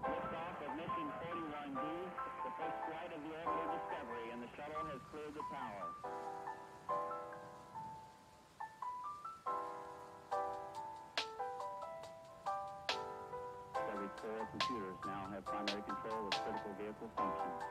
Liftoff of mission 41D, the first flight of the orbital Discovery, and the shuttle has cleared the tower. Discovery's core computers now have primary control of critical vehicle functions.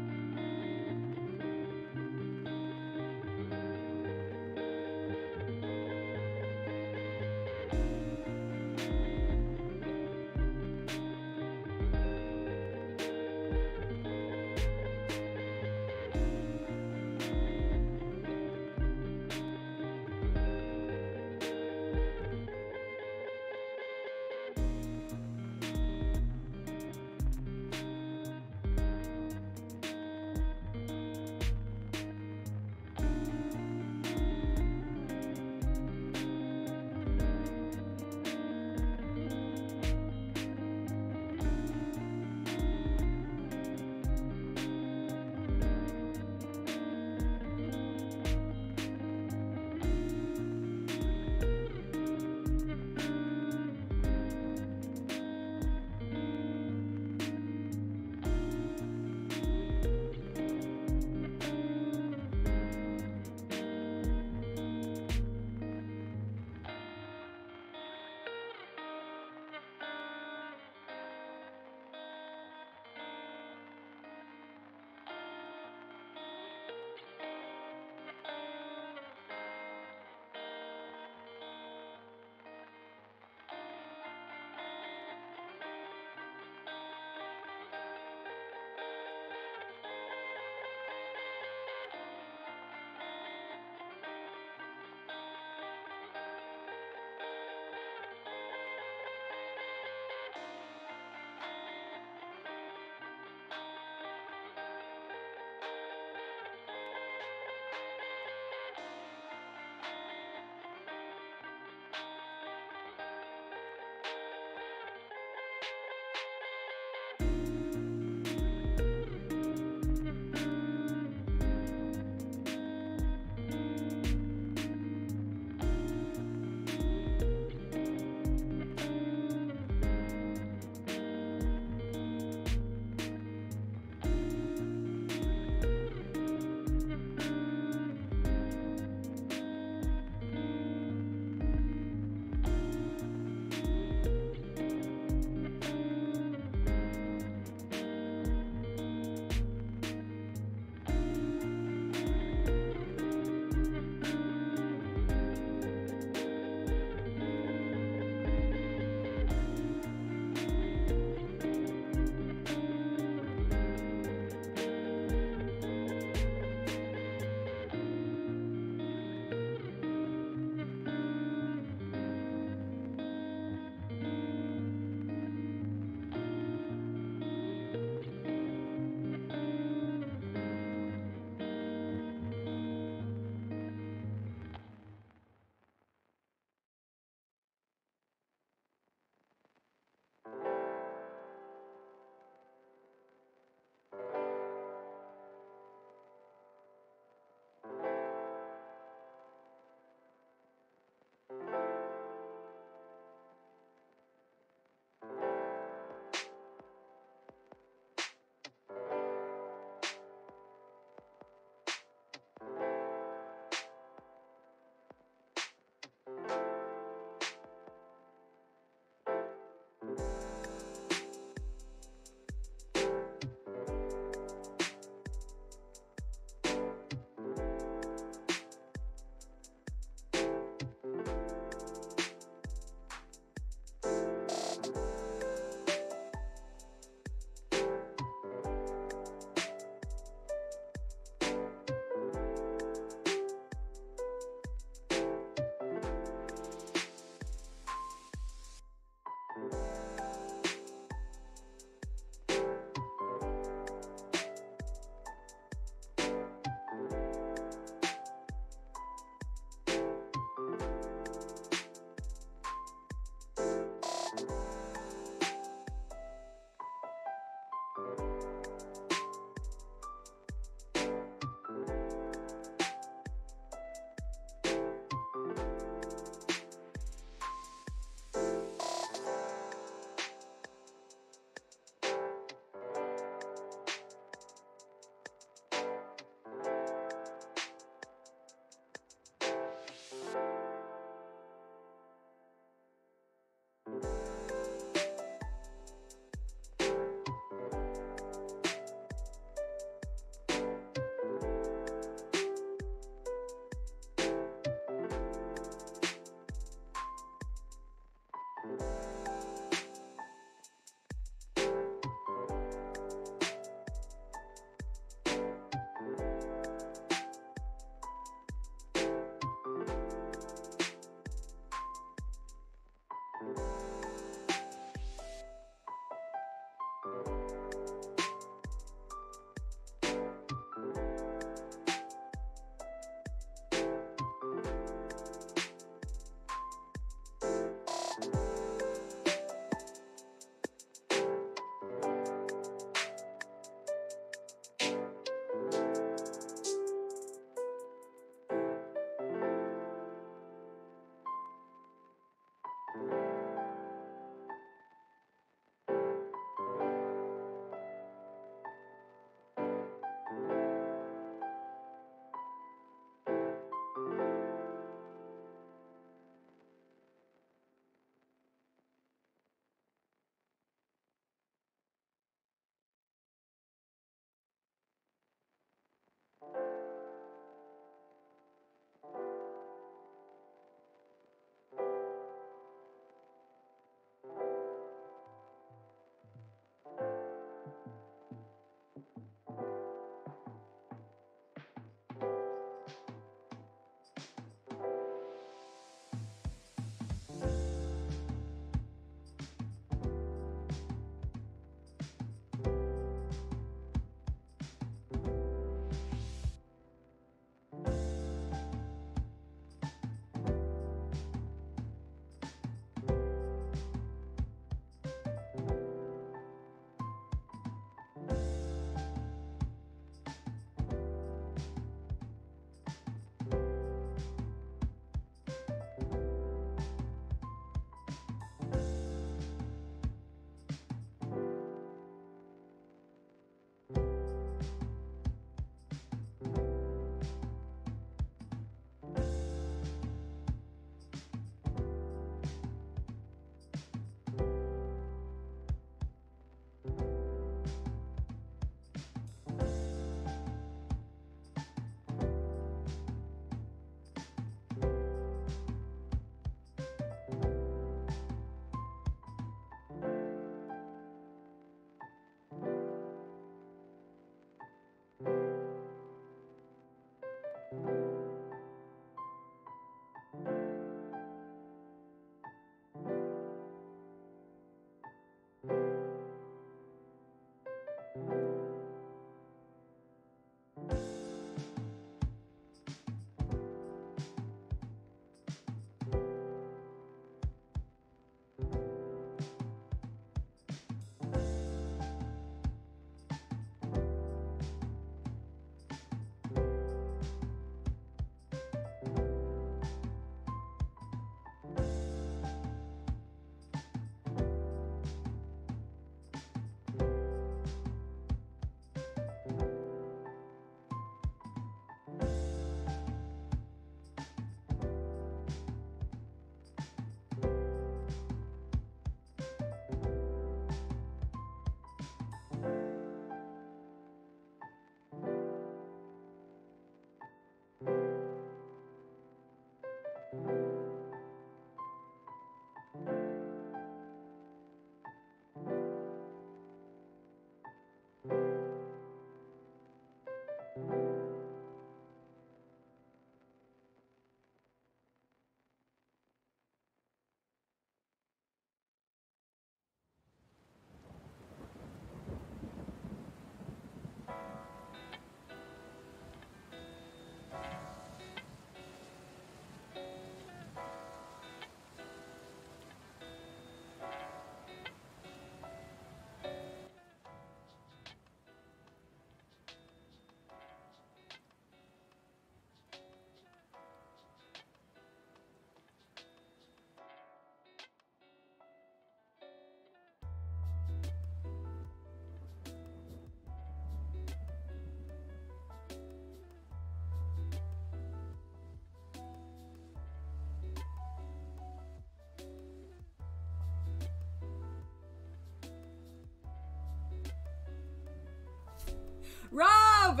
Rob!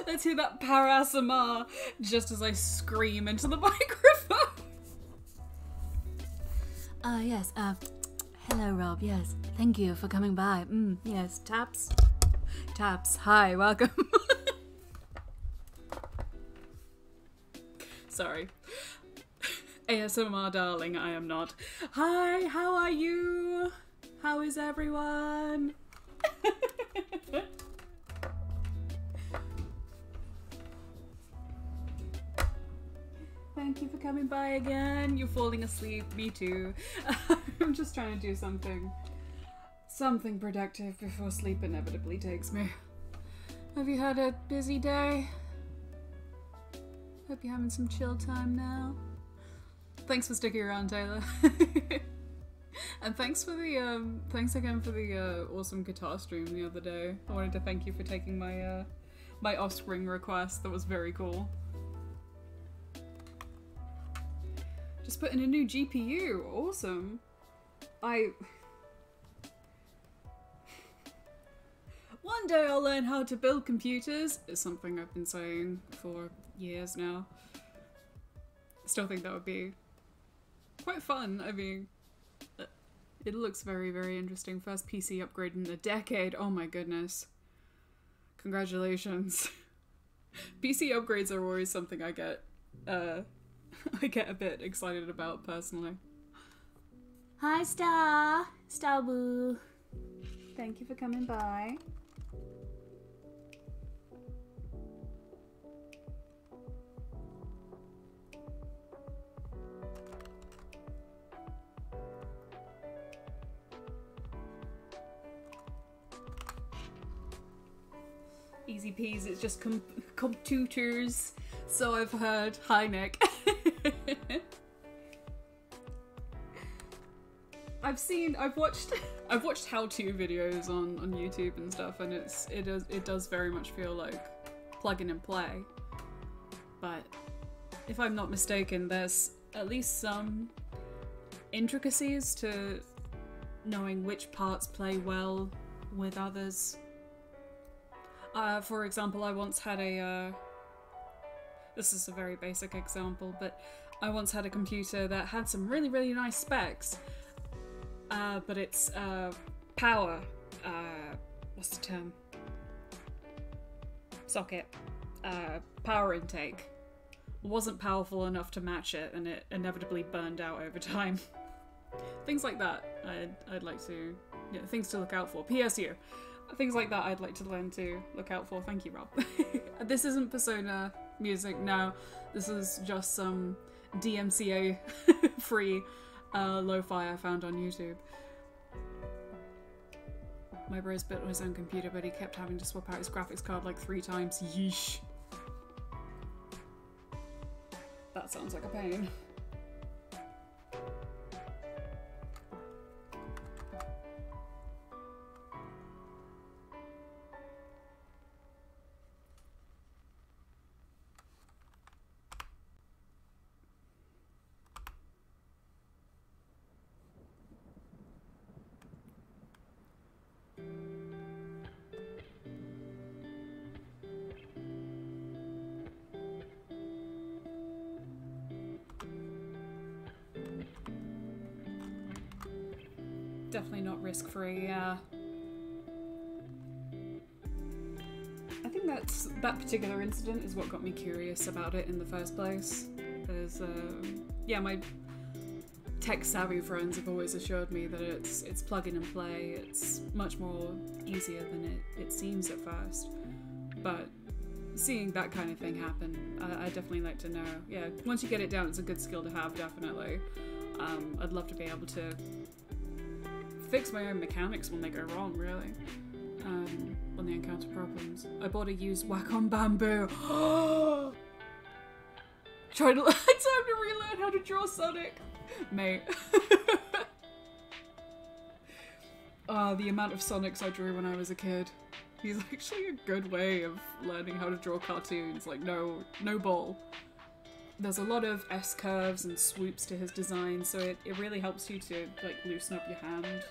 Let's hear that parasmr just as I scream into the microphone. Yes, hello Rob, yes. Thank you for coming by. Yes, taps. Taps, hi, welcome. Sorry. ASMR darling, I am not. Hi, how are you? How is everyone? Thank you for coming by again. You're falling asleep, me too. I'm just trying to do something productive before sleep inevitably takes me. Have you had a busy day? Hope you're having some chill time now. Thanks for sticking around, Taylor. And thanks for the thanks again for the awesome guitar stream the other day. I wanted to thank you for taking my my offspring request. That was very cool. Just put in a new GPU. Awesome. One day I'll learn how to build computers. It's something I've been saying for years now. I still think that would be quite fun. I mean, it looks very, very interesting. First PC upgrade in a decade. Oh my goodness. Congratulations. PC upgrades are always something I get I get a bit excited about personally. Hi Star! Star Boo! Thank you for coming by. Easy peas, it's just computers. So I've heard. Hi Nick. I've watched how-to videos on YouTube and stuff, and it does very much feel like plug in and play. But if I'm not mistaken, there's at least some intricacies to knowing which parts play well with others. For example, I once had a this is a very basic example, but I once had a computer that had some really, really nice specs, but its power, what's the term? Socket, power intake wasn't powerful enough to match it, and it inevitably burned out over time. Things like that, I'd like to, things to look out for. PSU. Things like that I'd like to learn to look out for. Thank you, Rob. This isn't Persona music, no. This is just some DMCA free lo-fi I found on YouTube. My bro's built his own computer, but he kept having to swap out his graphics card like 3 times. Yeesh. That sounds like a pain. Definitely not risk-free, yeah. I think that particular incident is what got me curious about it in the first place. There's, yeah, my tech-savvy friends have always assured me that it's plug-in and play. It's much more easier than it seems at first. But seeing that kind of thing happen, I definitely like to know. Yeah, once you get it down, it's a good skill to have, definitely. I'd love to be able to fix my own mechanics when they go wrong, really. When they encounter problems. I bought a used Wacom Bamboo. Time to relearn how to draw Sonic. Mate. The amount of Sonics I drew when I was a kid. He's actually a good way of learning how to draw cartoons. Like, no ball. There's a lot of S-curves and swoops to his design, so it really helps you to, like, loosen up your hand.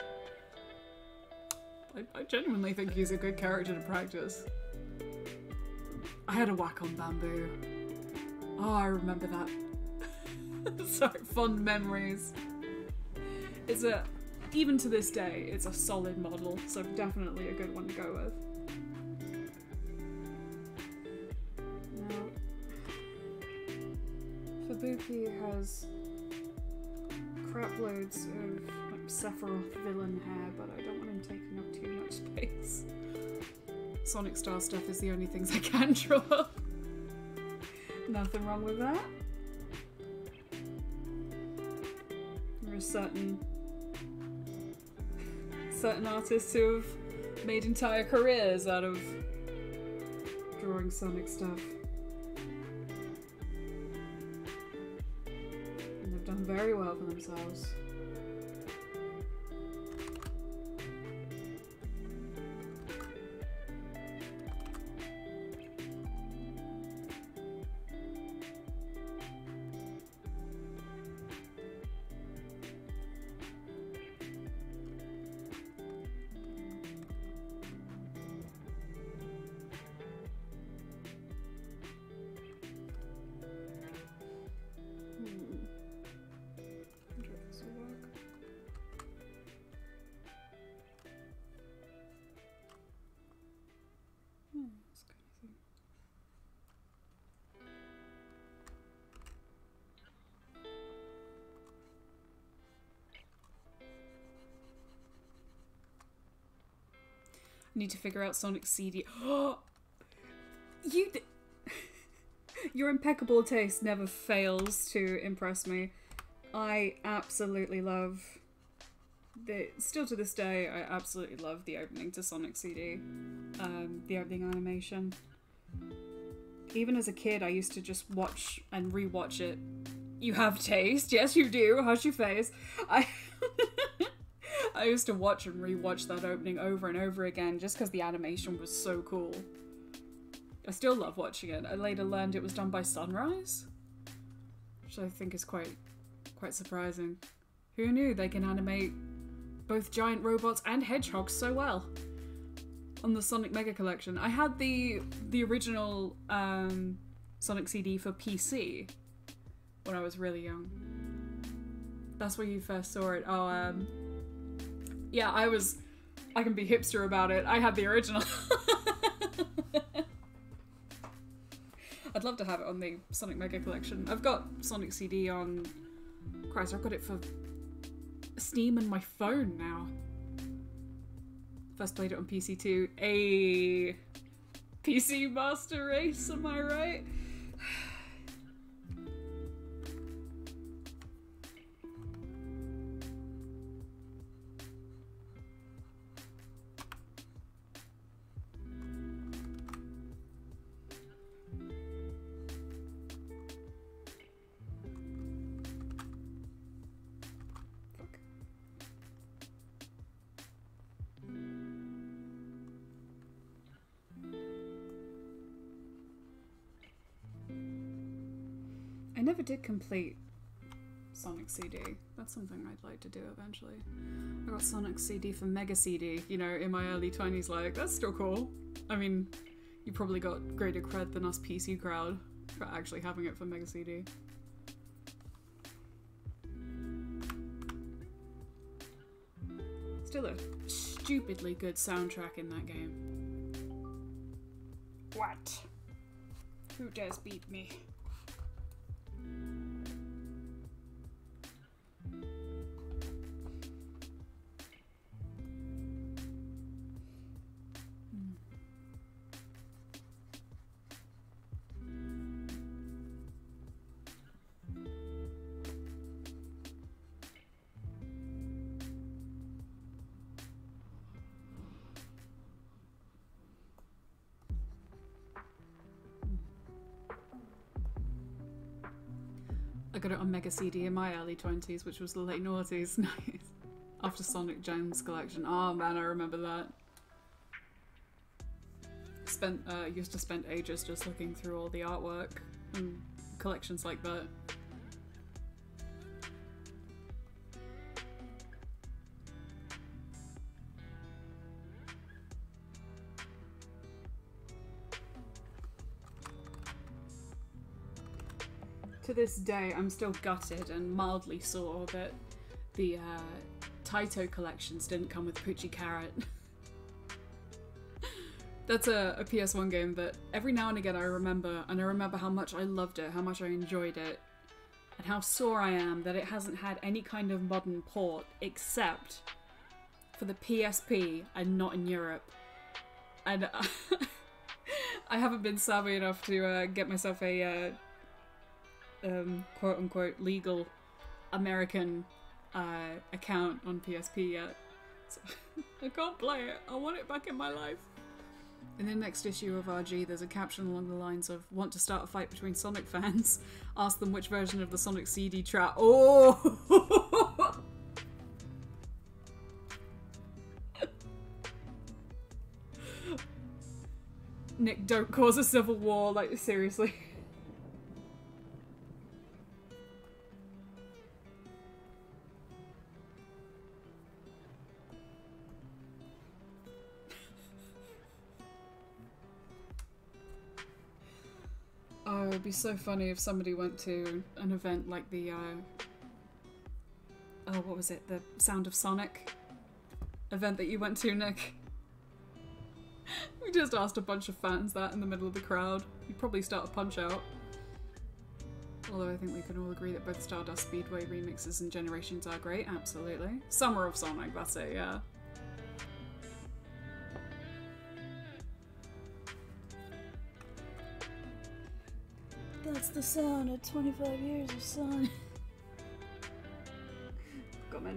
I genuinely think he's a good character to practice. I had a whack on Bamboo. Oh, I remember that. Sorry, fond memories. It's a, even to this day, it's a solid model, so definitely a good one to go with. Now, Fubuki has crap loads of like Sephiroth villain hair, but I don't want him taking up too much space. Sonic Star stuff is the only things I can draw. Nothing wrong with that. There are certain artists who have made entire careers out of drawing Sonic stuff. And they've done very well for themselves. Need to figure out Sonic CD. Oh, your impeccable taste never fails to impress me. I absolutely love still to this day, I absolutely love the opening to Sonic CD. The opening animation. Even as a kid, I used to just watch and rewatch it. You have taste, yes you do. Hush your face. I used to watch and rewatch that opening over and over again just because the animation was so cool. I still love watching it. I later learned it was done by Sunrise, which I think is quite surprising. Who knew they can animate both giant robots and hedgehogs so well? On the Sonic Mega Collection, I had the original Sonic CD for PC when I was really young. That's where you first saw it. Oh, yeah, I can be hipster about it. I had the original. I'd love to have it on the Sonic Mega Collection. I've got Sonic CD on... Christ, I've got it for Steam and my phone now. First played it on PC too. A PC Master Race, am I right? I never did complete Sonic CD. That's something I'd like to do eventually. I got Sonic CD for Mega CD, you know, in my early 20s, like, that's still cool. I mean, you probably got greater cred than us PC crowd for actually having it for Mega CD. Still a stupidly good soundtrack in that game. What? Who dares beat me? I got it on Mega CD in my early 20s, which was the late noughties. Nice. After Sonic Gems collection. Oh man, I remember that. Used to spend ages just looking through all the artwork and collections like that. To this day, I'm still gutted and mildly sore that the Taito collections didn't come with Poochie Carrot. That's a PS1 game that every now and again I remember, and I remember how much I loved it, how much I enjoyed it, and how sore I am that it hasn't had any kind of modern port except for the PSP and not in Europe. And I haven't been savvy enough to get myself a quote-unquote legal American account on PSP yet. So I can't play it. I want it back in my life. In the next issue of RG, there's a caption along the lines of, "Want to start a fight between Sonic fans? Ask them which version of the Sonic CD track." Oh! Nick, don't cause a civil war, like, seriously. Oh, it would be so funny if somebody went to an event like the, oh, what was it? The Sound of Sonic event that you went to, Nick. We just asked a bunch of fans that in the middle of the crowd. You'd probably start a punch-out. Although I think we can all agree that both Stardust Speedway remixes and Generations are great, absolutely. Summer of Sonic, that's it, yeah. That's the sound of 25 years of Sonic. Come in.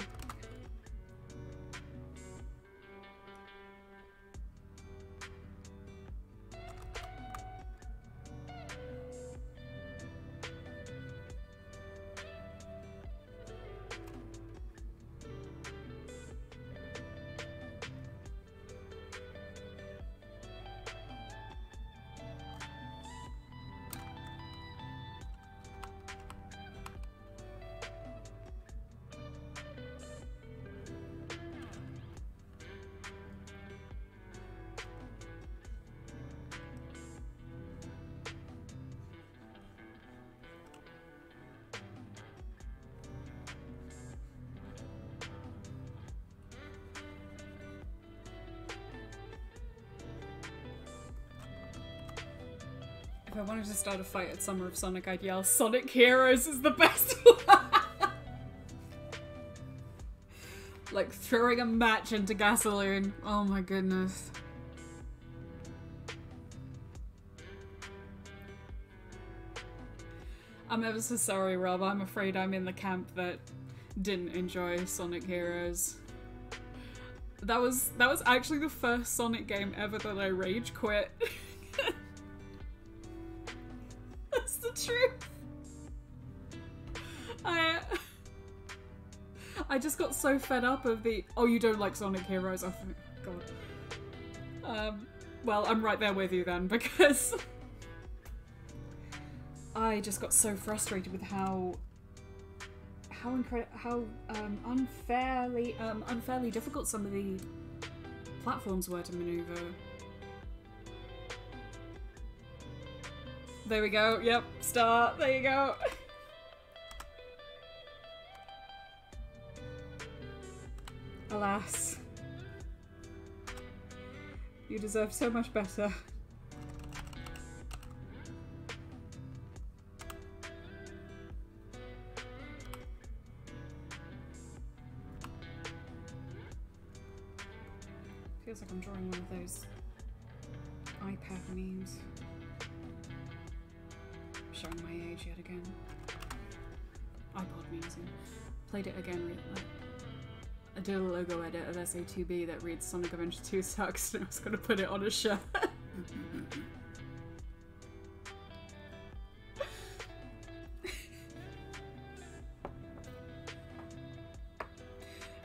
If I wanted to start a fight at Summer of Sonic, I'd yell, "Sonic Heroes is the best one!" Like throwing a match into gasoline. Oh my goodness. I'm ever so sorry, Rob. I'm afraid I'm in the camp that didn't enjoy Sonic Heroes. That was actually the first Sonic game ever that I rage quit. That's the truth. I just got so fed up of the, "Oh, you don't like Sonic Heroes." I think, God. Well, I'm right there with you then, because I just got so frustrated with how unfairly difficult some of the platforms were to maneuver. There we go. Yep, start. There you go. Alas. You deserve so much better. Feels like I'm drawing one of those iPad memes. Showing my age yet again. iPod memes. Played it again. I did a logo edit of SA2B that reads Sonic Adventure 2 sucks, and I was gonna put it on a shirt.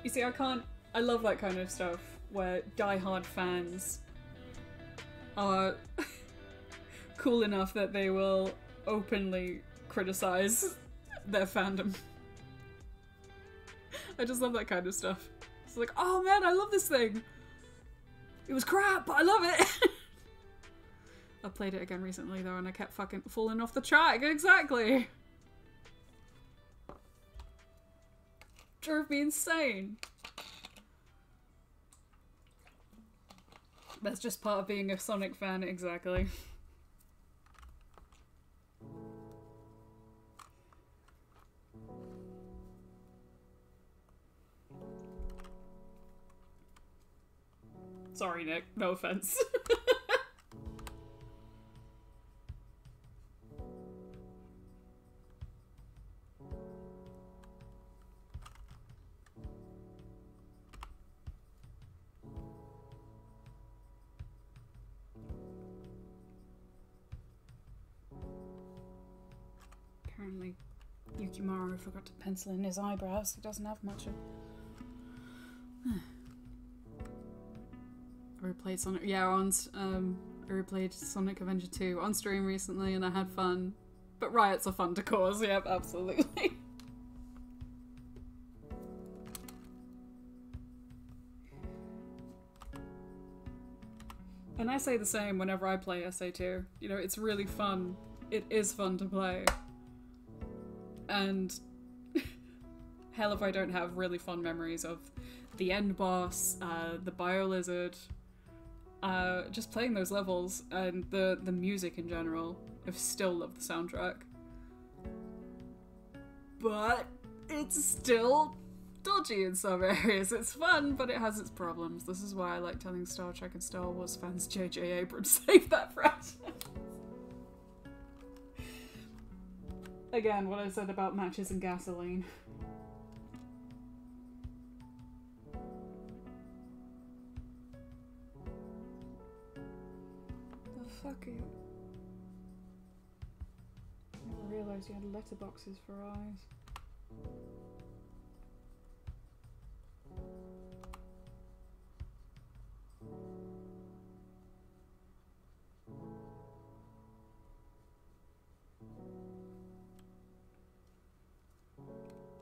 You see, I love that kind of stuff where die-hard fans are cool enough that they will openly criticize their fandom. I just love that kind of stuff. It's like, "Oh man, I love this thing! It was crap, but I love it!" I played it again recently though, and I kept fucking falling off the track, exactly! drove me insane. That's just part of being a Sonic fan, exactly. Sorry, Nick. No offense. Apparently, Yukimaru forgot to pencil in his eyebrows. He doesn't have much of... I replayed Sonic... Yeah, I replayed Sonic Avenger 2 on stream recently and I had fun. But riots are fun to cause, yep, absolutely. And I say the same whenever I play SA2. You know, it's really fun. It is fun to play. And hell if I don't have really fun memories of the end boss, the bio-lizard, just playing those levels, and the music in general. I still love the soundtrack. But it's still dodgy in some areas. It's fun, but it has its problems. This is why I like telling Star Trek and Star Wars fans J.J. Abrams saved that franchise. Again, what I said about matches and gasoline. The fuck you? I never realised you had letterboxes for eyes.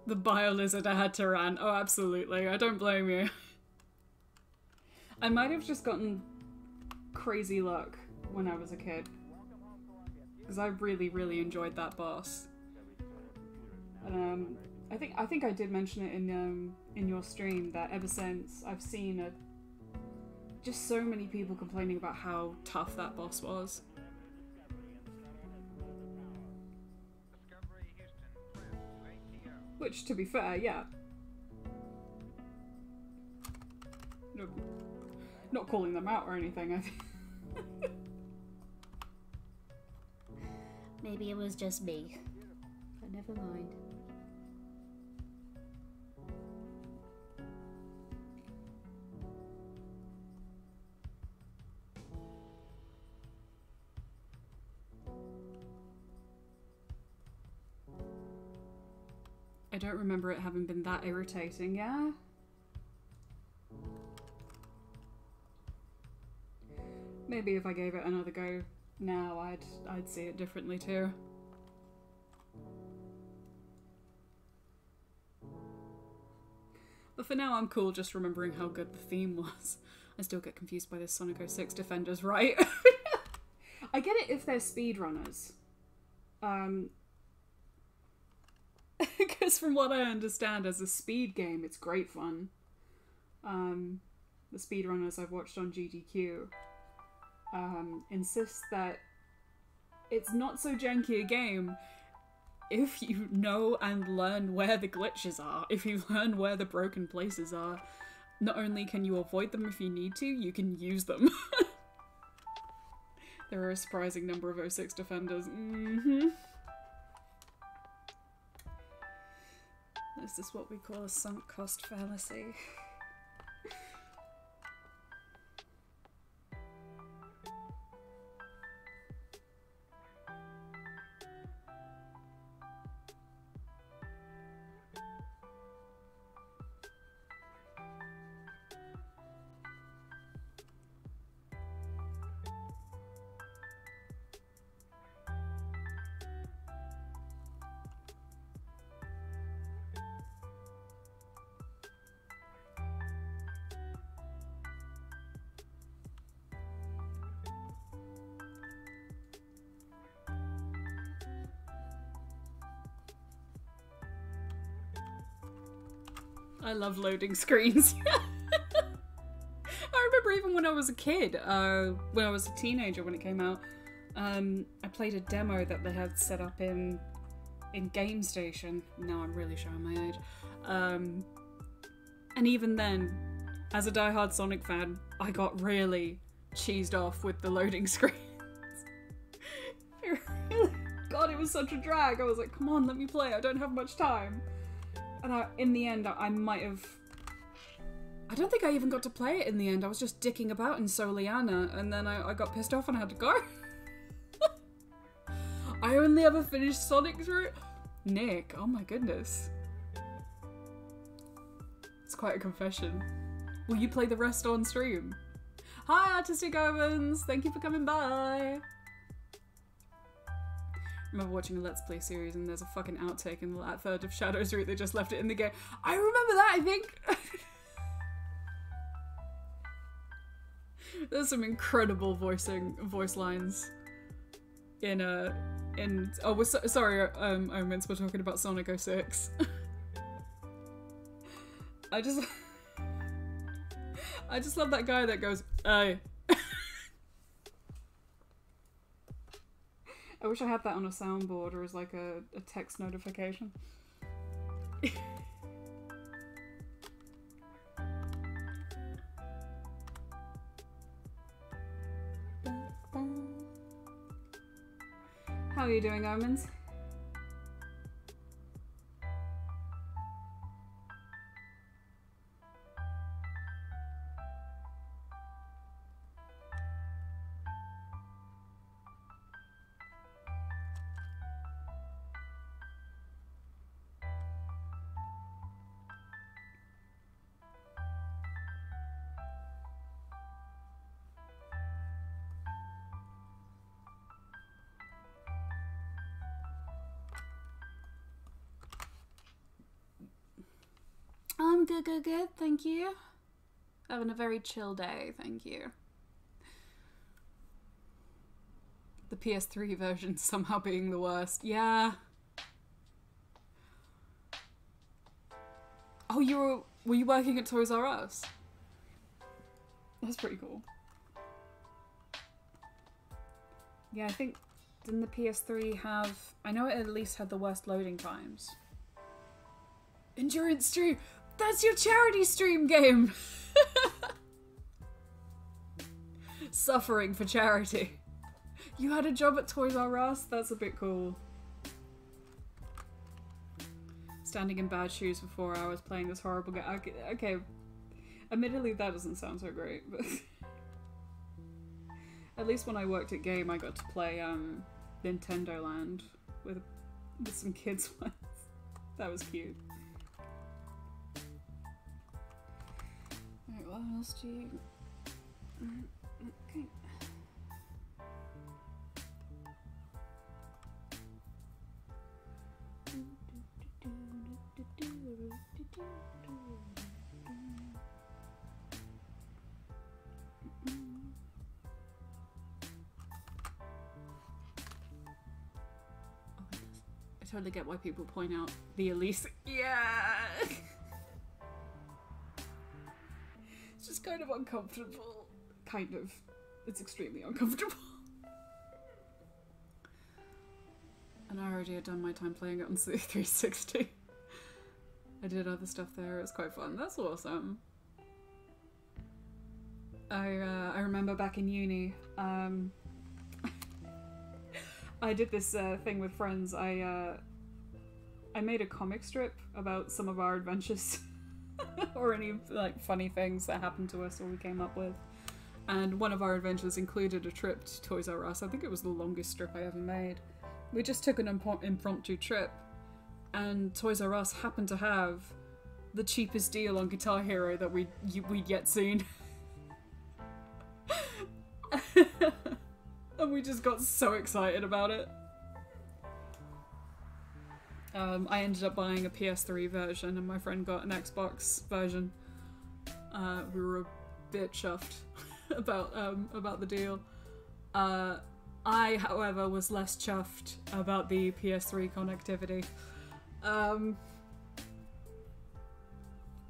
The bio-lizard I had to rant. Oh, absolutely. I don't blame you. I might have just gotten crazy luck when I was a kid. Because I really, really enjoyed that boss. I think I did mention it in your stream that ever since I've seen just so many people complaining about how tough that boss was. Which, to be fair, yeah. No, not calling them out or anything, I think. Maybe it was just me. But never mind. I don't remember it having been that irritating, yeah? Maybe if I gave it another go now, I'd see it differently too. But for now, I'm cool just remembering how good the theme was. I still get confused by this Sonic 06 Defenders, right? I get it if they're speedrunners. Because from what I understand, as a speed game, it's great fun. The speedrunners I've watched on GDQ insist that it's not so janky a game if you know and learn where the glitches are, if you learn where the broken places are. Not only can you avoid them if you need to, you can use them. There are a surprising number of 06 Defenders. Mm-hmm. Is this what we call a sunk cost fallacy? I love loading screens. I remember even when I was a kid, when I was a teenager when it came out, I played a demo that they had set up in Game Station. Now I'm really showing my age. And even then, as a diehard Sonic fan, I got really cheesed off with the loading screens. God, it was such a drag. I was like, come on, let me play. I don't have much time. And in the end, I might have... I don't think I even got to play it in the end. I was just dicking about in Soliana, and then I got pissed off and I had to go. I only ever finished Sonic through it. Nick, oh my goodness. It's quite a confession. Will you play the rest on stream? Hi, Artistic Ovens! Thank you for coming by! I remember watching a Let's Play series and there's a fucking outtake in that third of Shadow's route. They just left it in the game. I remember that, I think! There's some incredible voice lines in oh, sorry, Omens, we're talking about Sonic 06. I just love that guy that goes, "Hey." I wish I had that on a soundboard or as like a text notification. How are you doing, Omens? I'm good, thank you. Having a very chill day, thank you. The PS3 version somehow being the worst. Yeah. Oh, were you working at Toys R Us? That's pretty cool. Yeah, I think, didn't the PS3 have... I know it at least had the worst loading times. Endurance stream! That's your charity stream game! Suffering for charity. You had a job at Toys R Us? That's a bit cool. Standing in bad shoes for 4 hours playing this horrible game. Okay. Admittedly, that doesn't sound so great, but... At least when I worked at Game, I got to play Nintendo Land with some kids once. That was cute. Alright, what else do you... Okay. I totally get why people point out the Elise. Yeah! It's just kind of uncomfortable. Kind of. It's extremely uncomfortable. And I already had done my time playing it on 360. I did other stuff there, it was quite fun. That's awesome. I remember back in uni, I did this thing with friends. I made a comic strip about some of our adventures or any like funny things that happened to us or we came up with. And one of our adventures included a trip to Toys R Us. I think it was the longest strip I ever made. We just took an impromptu trip, and Toys R Us happened to have the cheapest deal on Guitar Hero that we'd yet seen. And we just got so excited about it. I ended up buying a PS3 version and my friend got an Xbox version. We were a bit chuffed about the deal. I, however, was less chuffed about the PS3 connectivity.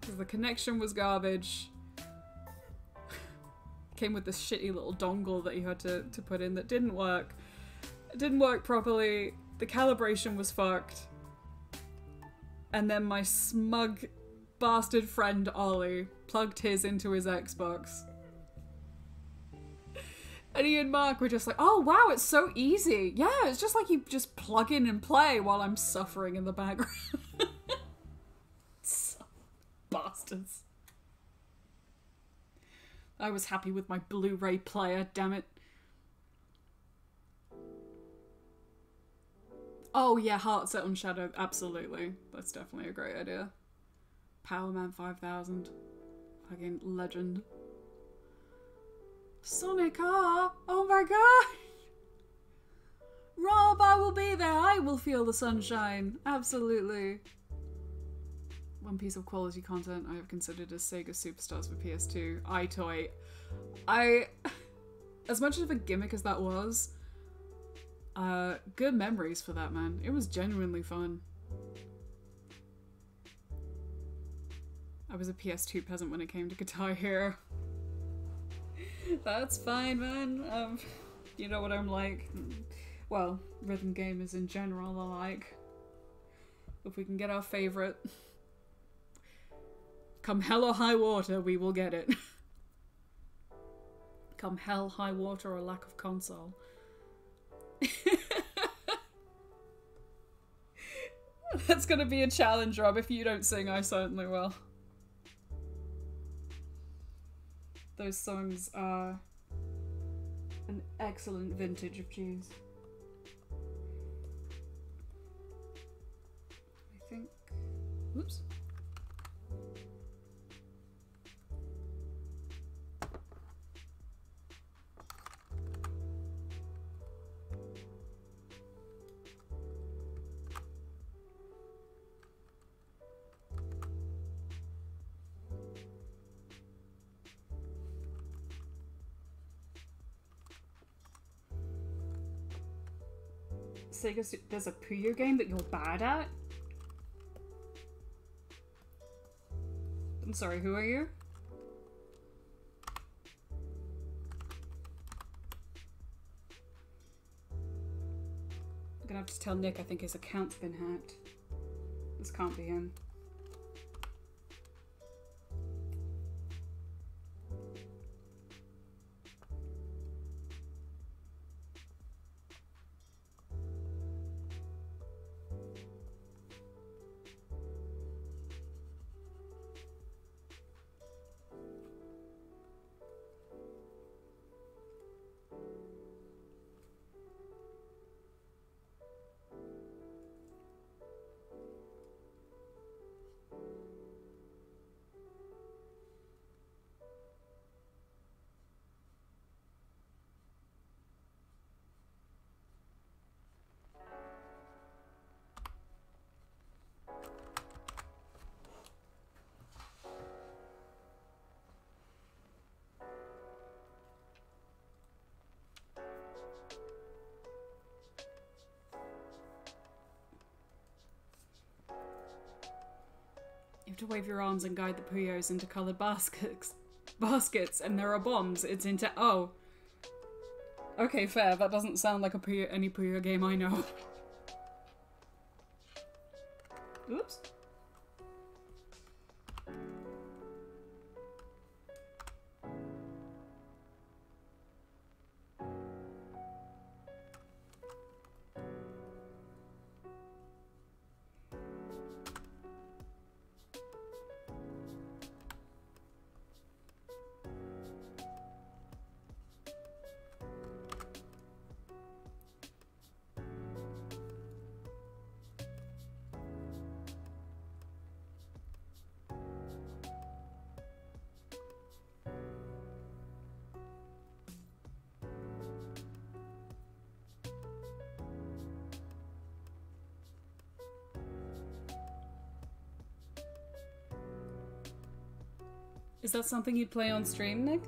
Because the connection was garbage. Came with this shitty little dongle that you had to put in that didn't work. It didn't work properly. The calibration was fucked. And then my smug bastard friend Ollie plugged his into his Xbox. And he and Mark were just like, oh wow, it's so easy. Yeah, it's just like you just plug in and play while I'm suffering in the background. Bastards. I was happy with my Blu-ray player, damn it. Oh yeah, Heart Set on Shadow, absolutely. That's definitely a great idea. Power Man 5000. Fucking legend. Sonic R! Oh my god! Rob, I will be there! I will feel the sunshine! Absolutely. One piece of quality content I have considered as Sega Superstars for PS2. iToy. As much of a gimmick as that was, good memories for that, man. It was genuinely fun. I was a PS2 peasant when it came to Guitar Hero. That's fine, man. You know what I'm like. Well, rhythm gamers in general are like. If we can get our favourite, come hell or high water, we will get it. Come hell, high water, or lack of console. That's gonna be a challenge, Rob. If you don't sing, I certainly will. Those songs are an excellent vintage of tunes. I think... Whoops. Sega, there's a Puyo game that you're bad at? I'm sorry, who are you? I'm gonna have to tell Nick I think his account's been hacked. This can't be him. You have to wave your arms and guide the Puyos into coloured baskets, and there are bombs. It's into... Oh. Okay, fair. That doesn't sound like a Puyo, any Puyo game I know. Oops. Is that something you'd play on stream, Nick?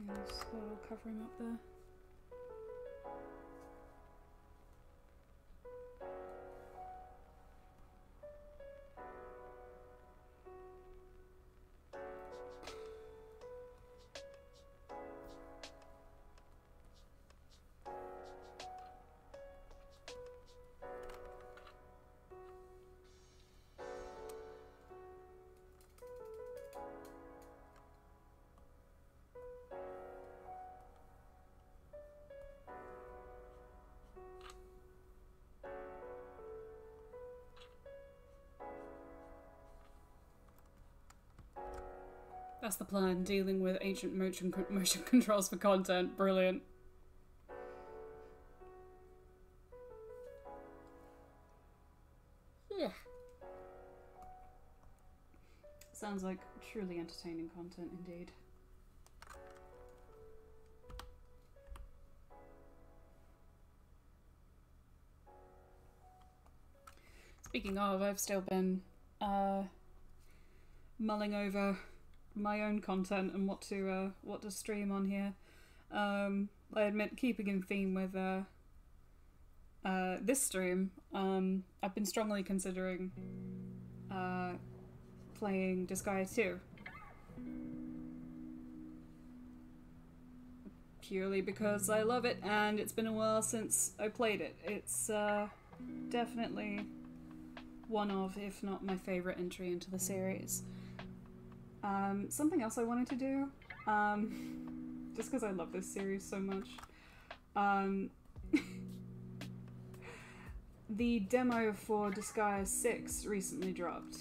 Yes, that'll cover him up there. That's the plan, dealing with ancient motion controls for content. Brilliant. Yeah. Sounds like truly entertaining content indeed. Speaking of, I've still been mulling over my own content and what to stream on here. I admit, keeping in theme with this stream, I've been strongly considering playing Disgaea 2. Purely because I love it and it's been a while since I played it. It's definitely one of, if not my favourite entry into the series. Something else I wanted to do, just because I love this series so much, the demo for Disgaea 6 recently dropped.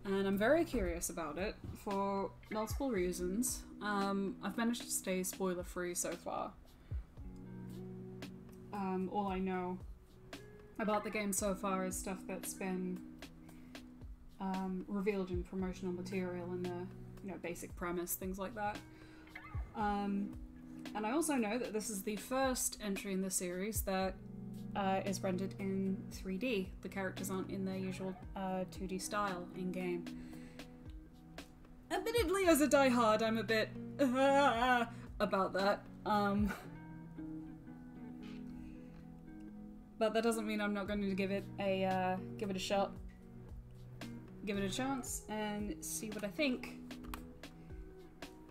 And I'm very curious about it for multiple reasons. I've managed to stay spoiler free so far. All I know about the game so far is stuff that's been revealed in promotional material and the basic premise, things like that. And I also know that this is the first entry in the series that is rendered in 3D. The characters aren't in their usual 2D style in-game. Admittedly, as a diehard, I'm a bit about that. But that doesn't mean I'm not going to give it a shot. Give it a chance and see what I think.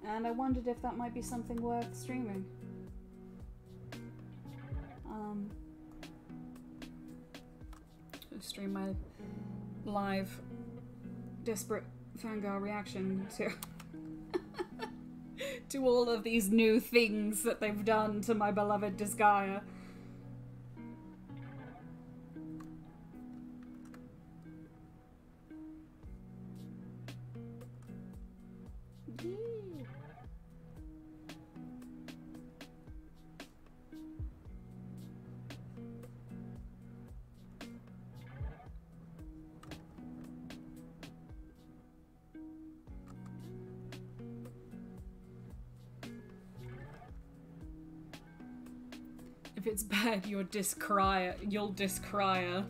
And I wondered if that might be something worth streaming. Stream my live desperate fangirl reaction to to all of these new things that they've done to my beloved Disgaea. If it's bad, you'll discry her.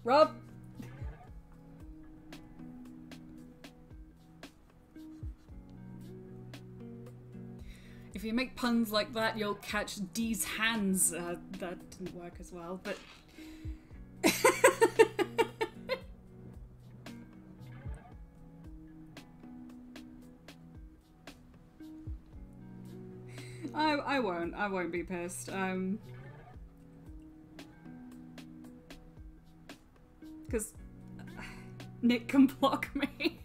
Rob! If you make puns like that, you'll catch Dee's hands. That didn't work as well, but... I won't be pissed. Because Nick can block me.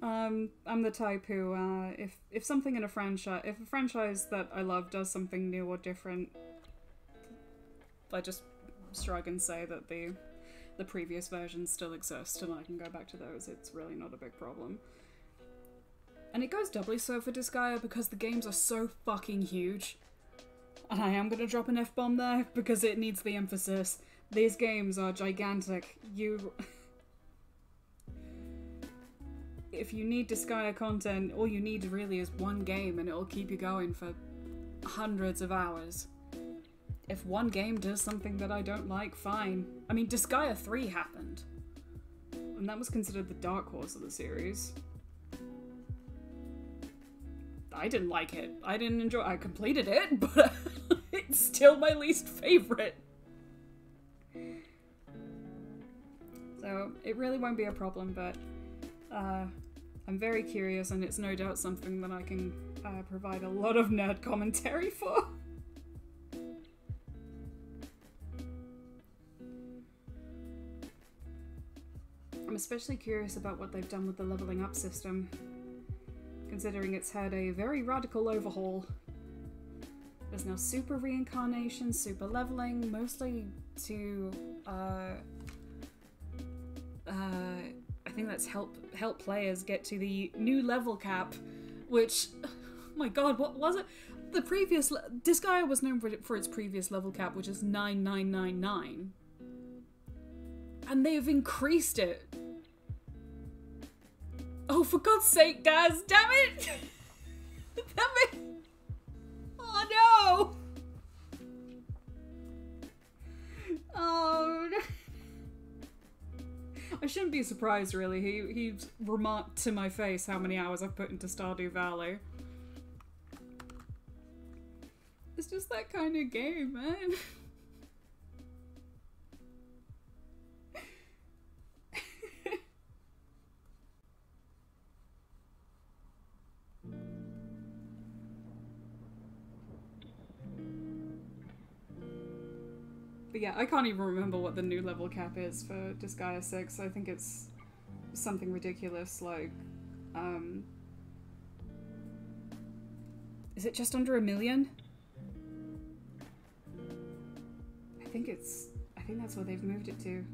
I'm the type who, if something in a franchise, if a franchise that I love does something new or different, I just shrug and say that the previous versions still exist and I can go back to those. It's really not a big problem. And it goes doubly so for Disgaea because the games are so fucking huge. And I am gonna drop an F-bomb there because it needs the emphasis. These games are gigantic. If you need Disgaea content, all you need really is one game and it'll keep you going for hundreds of hours. if one game does something that I don't like, fine. I mean, Disgaea 3 happened. And that was considered the dark horse of the series. I didn't like it. I didn't enjoy it. I completed it, but it's still my least favorite. So it really won't be a problem, but I'm very curious, and it's no doubt something that I can provide a lot of nerd commentary for. I'm especially curious about what they've done with the leveling up system, considering it's had a very radical overhaul. There's now super reincarnation, super leveling, mostly to I think that's help players get to the new level cap, which, oh my god, what was it? The previous Disgaea was known for its previous level cap, which is 9999, and they have increased it. Oh, for God's sake, Daz! Damn it! Damn it! Oh no! Oh no. I shouldn't be surprised, really. He's remarked to my face how many hours I've put into Stardew Valley. It's just that kind of game, man. But yeah, I can't even remember what the new level cap is for Disgaea 6. I think it's something ridiculous, like, is it just under 1 million? I think that's what they've moved it to.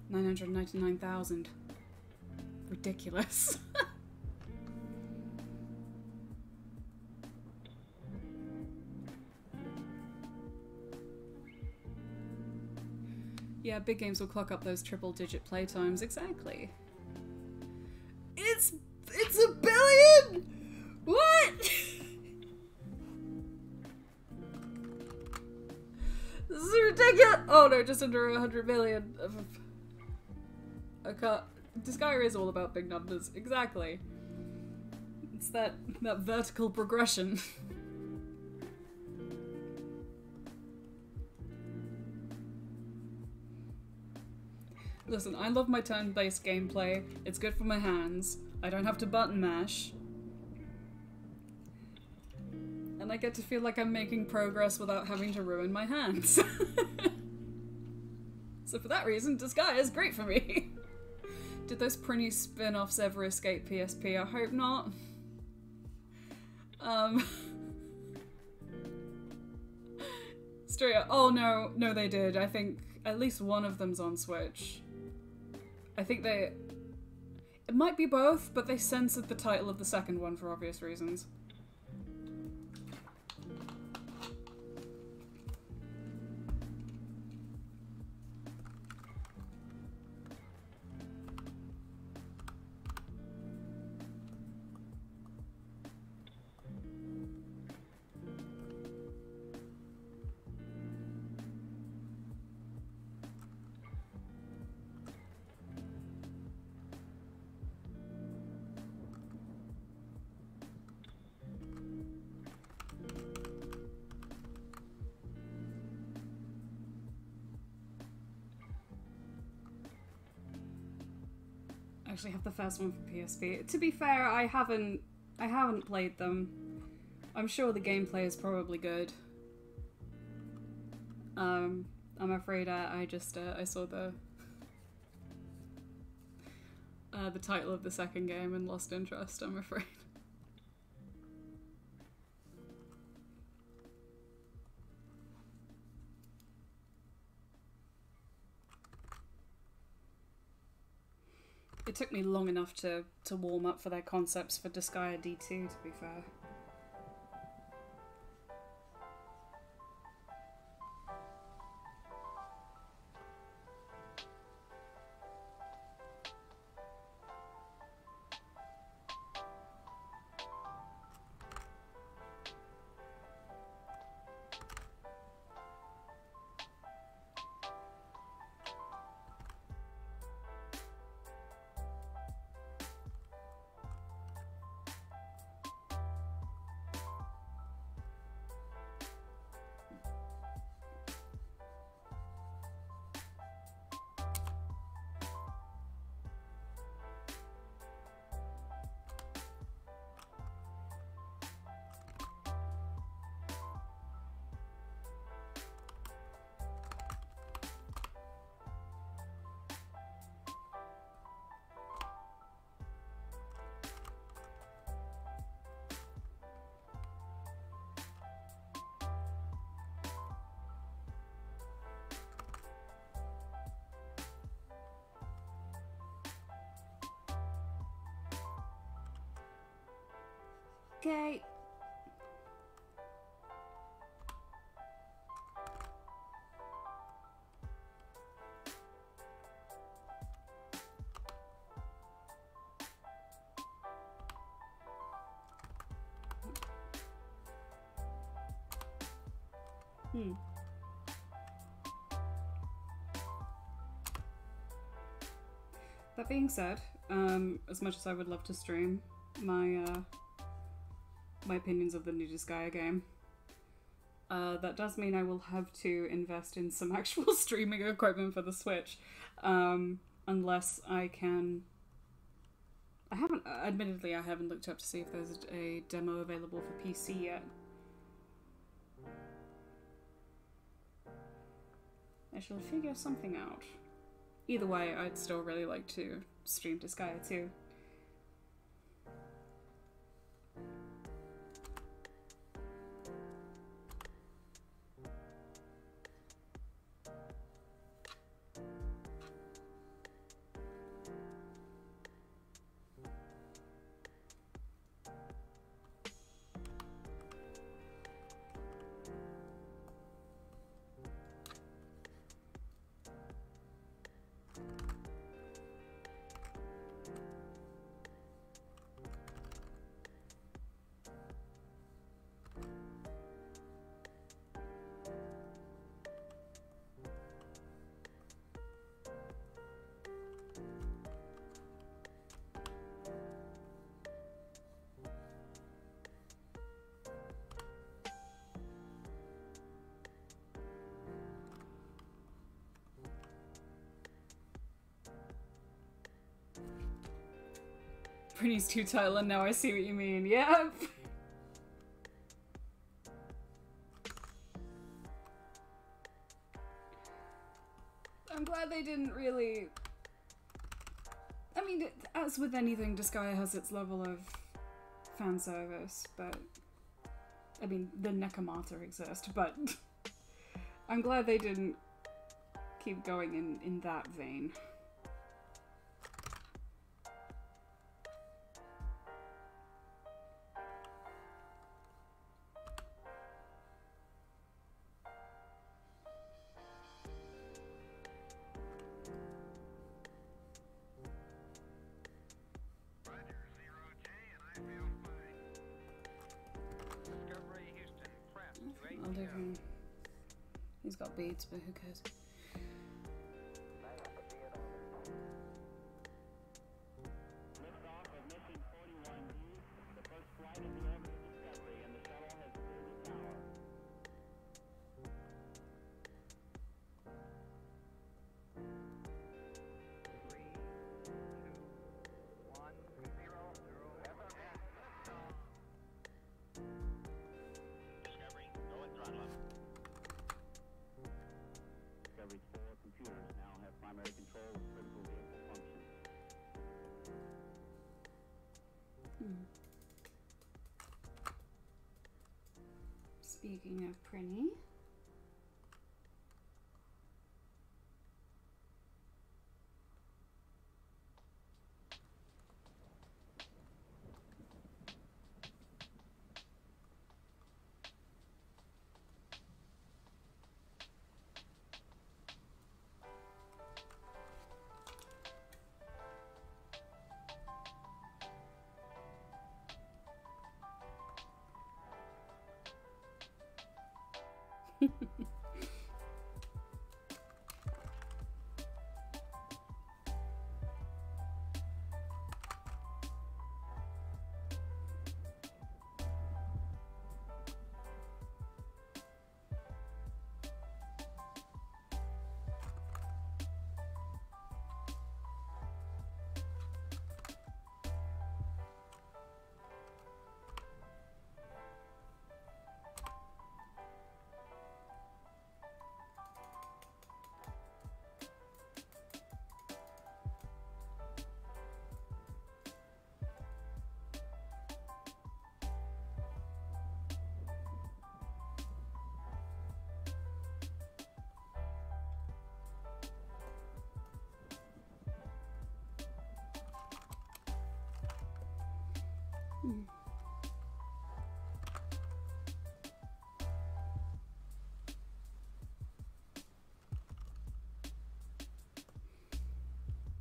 999,000. Ridiculous. Yeah, big games will clock up those triple-digit playtimes. Exactly. It's 1 billion! What? This is ridiculous! Oh no, just under 100 million. I can't. Disgaea is all about big numbers. Exactly. It's that vertical progression. Listen, I love my turn-based gameplay. It's good for my hands. I don't have to button mash. And I get to feel like I'm making progress without having to ruin my hands. So for that reason, Disgaea is great for me. Did those Prinny spin-offs ever escape PSP? I hope not. Straight up. Oh no, they did. I think at least one of them's on Switch. I think it might be both, but they censored the title of the second one for obvious reasons. I actually have the first one for PSP. To be fair, I haven't played them. I'm sure the gameplay is probably good. I'm afraid I saw the title of the second game and lost interest, I'm afraid. It took me long enough to warm up for their concepts for Disgaea D2, to be fair. Okay. That being said, as much as I would love to stream my my opinions of the new Disgaea game, that does mean I will have to invest in some actual streaming equipment for the Switch, unless I can. Admittedly, I haven't looked up to see if there's a demo available for PC yet. I shall figure something out. Either way, I'd still really like to stream Disgaea too. Britney's too tight, now I see what you mean. Yep. I'm glad they didn't really... I mean, as with anything, Disgaea has its level of fan service, but... I mean, the Nekomata exist, but... I'm glad they didn't keep going in that vein. He's got beads, but who cares? Liftoff of mission 41D, the first flight of the orbit of Discovery, and the shuttle has cleared the tower. 3, 2, 1, 0, 0. Discovery, go and throttle up. Discovery's 4 computers now have primary control of critical vehicle functions. Speaking of Prinny.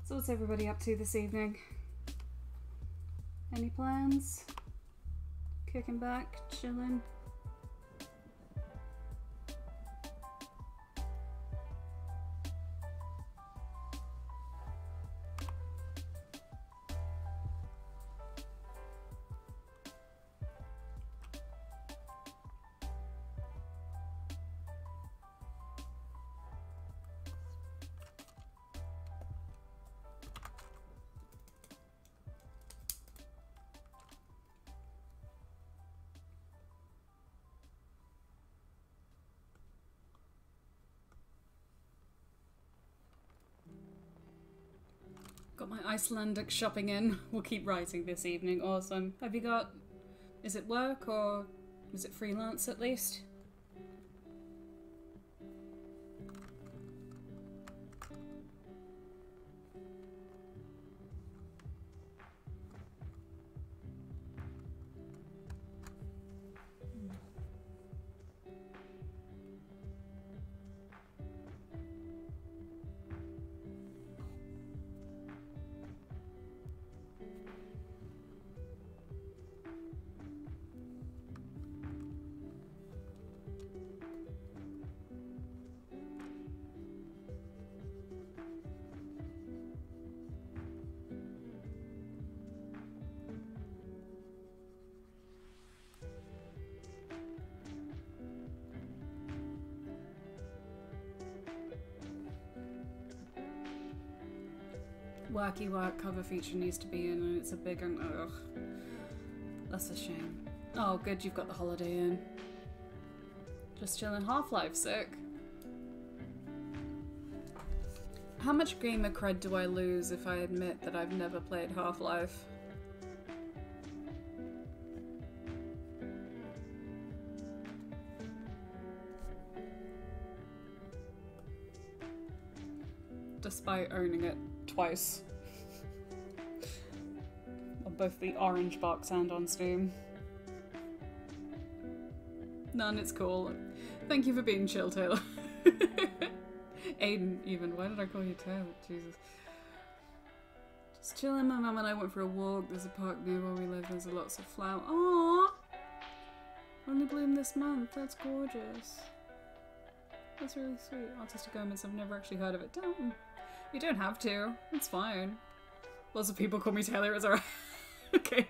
So what's everybody up to this evening? Any plans? Kicking back, chilling? Got my Icelandic shopping in. We'll keep writing this evening. Awesome. Have you got... Is it work or is it freelance at least? Wacky work cover feature needs to be in and it's a big one. Ugh. That's a shame. Oh good, you've got the holiday in. Just chilling. Half-Life, sick. How much gamer cred do I lose if I admit that I've never played Half-Life? Despite owning it twice. On both the orange box and on Steam. None, it's cool. Thank you for being chill, Taylor. Aiden, even. Why did I call you Taylor? Jesus. Just chilling. My mum and I went for a walk. There's a park near where we live. There's lots of flowers. Aww! Only bloomed this month. That's gorgeous. That's really sweet. Artistic Omens. I've never actually heard of it. Don't. You don't have to. It's fine. Lots of people call me Taylor. It's alright. Okay.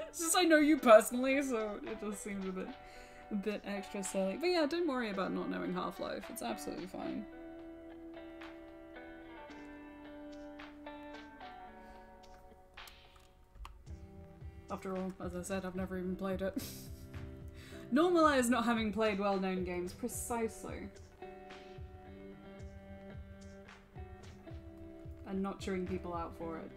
It's just I know you personally, so it just seems a bit extra silly. But yeah, don't worry about not knowing Half-Life. It's absolutely fine. After all, as I said, I've never even played it. Normalize not having played well-known games, precisely. And not cheering people out for it.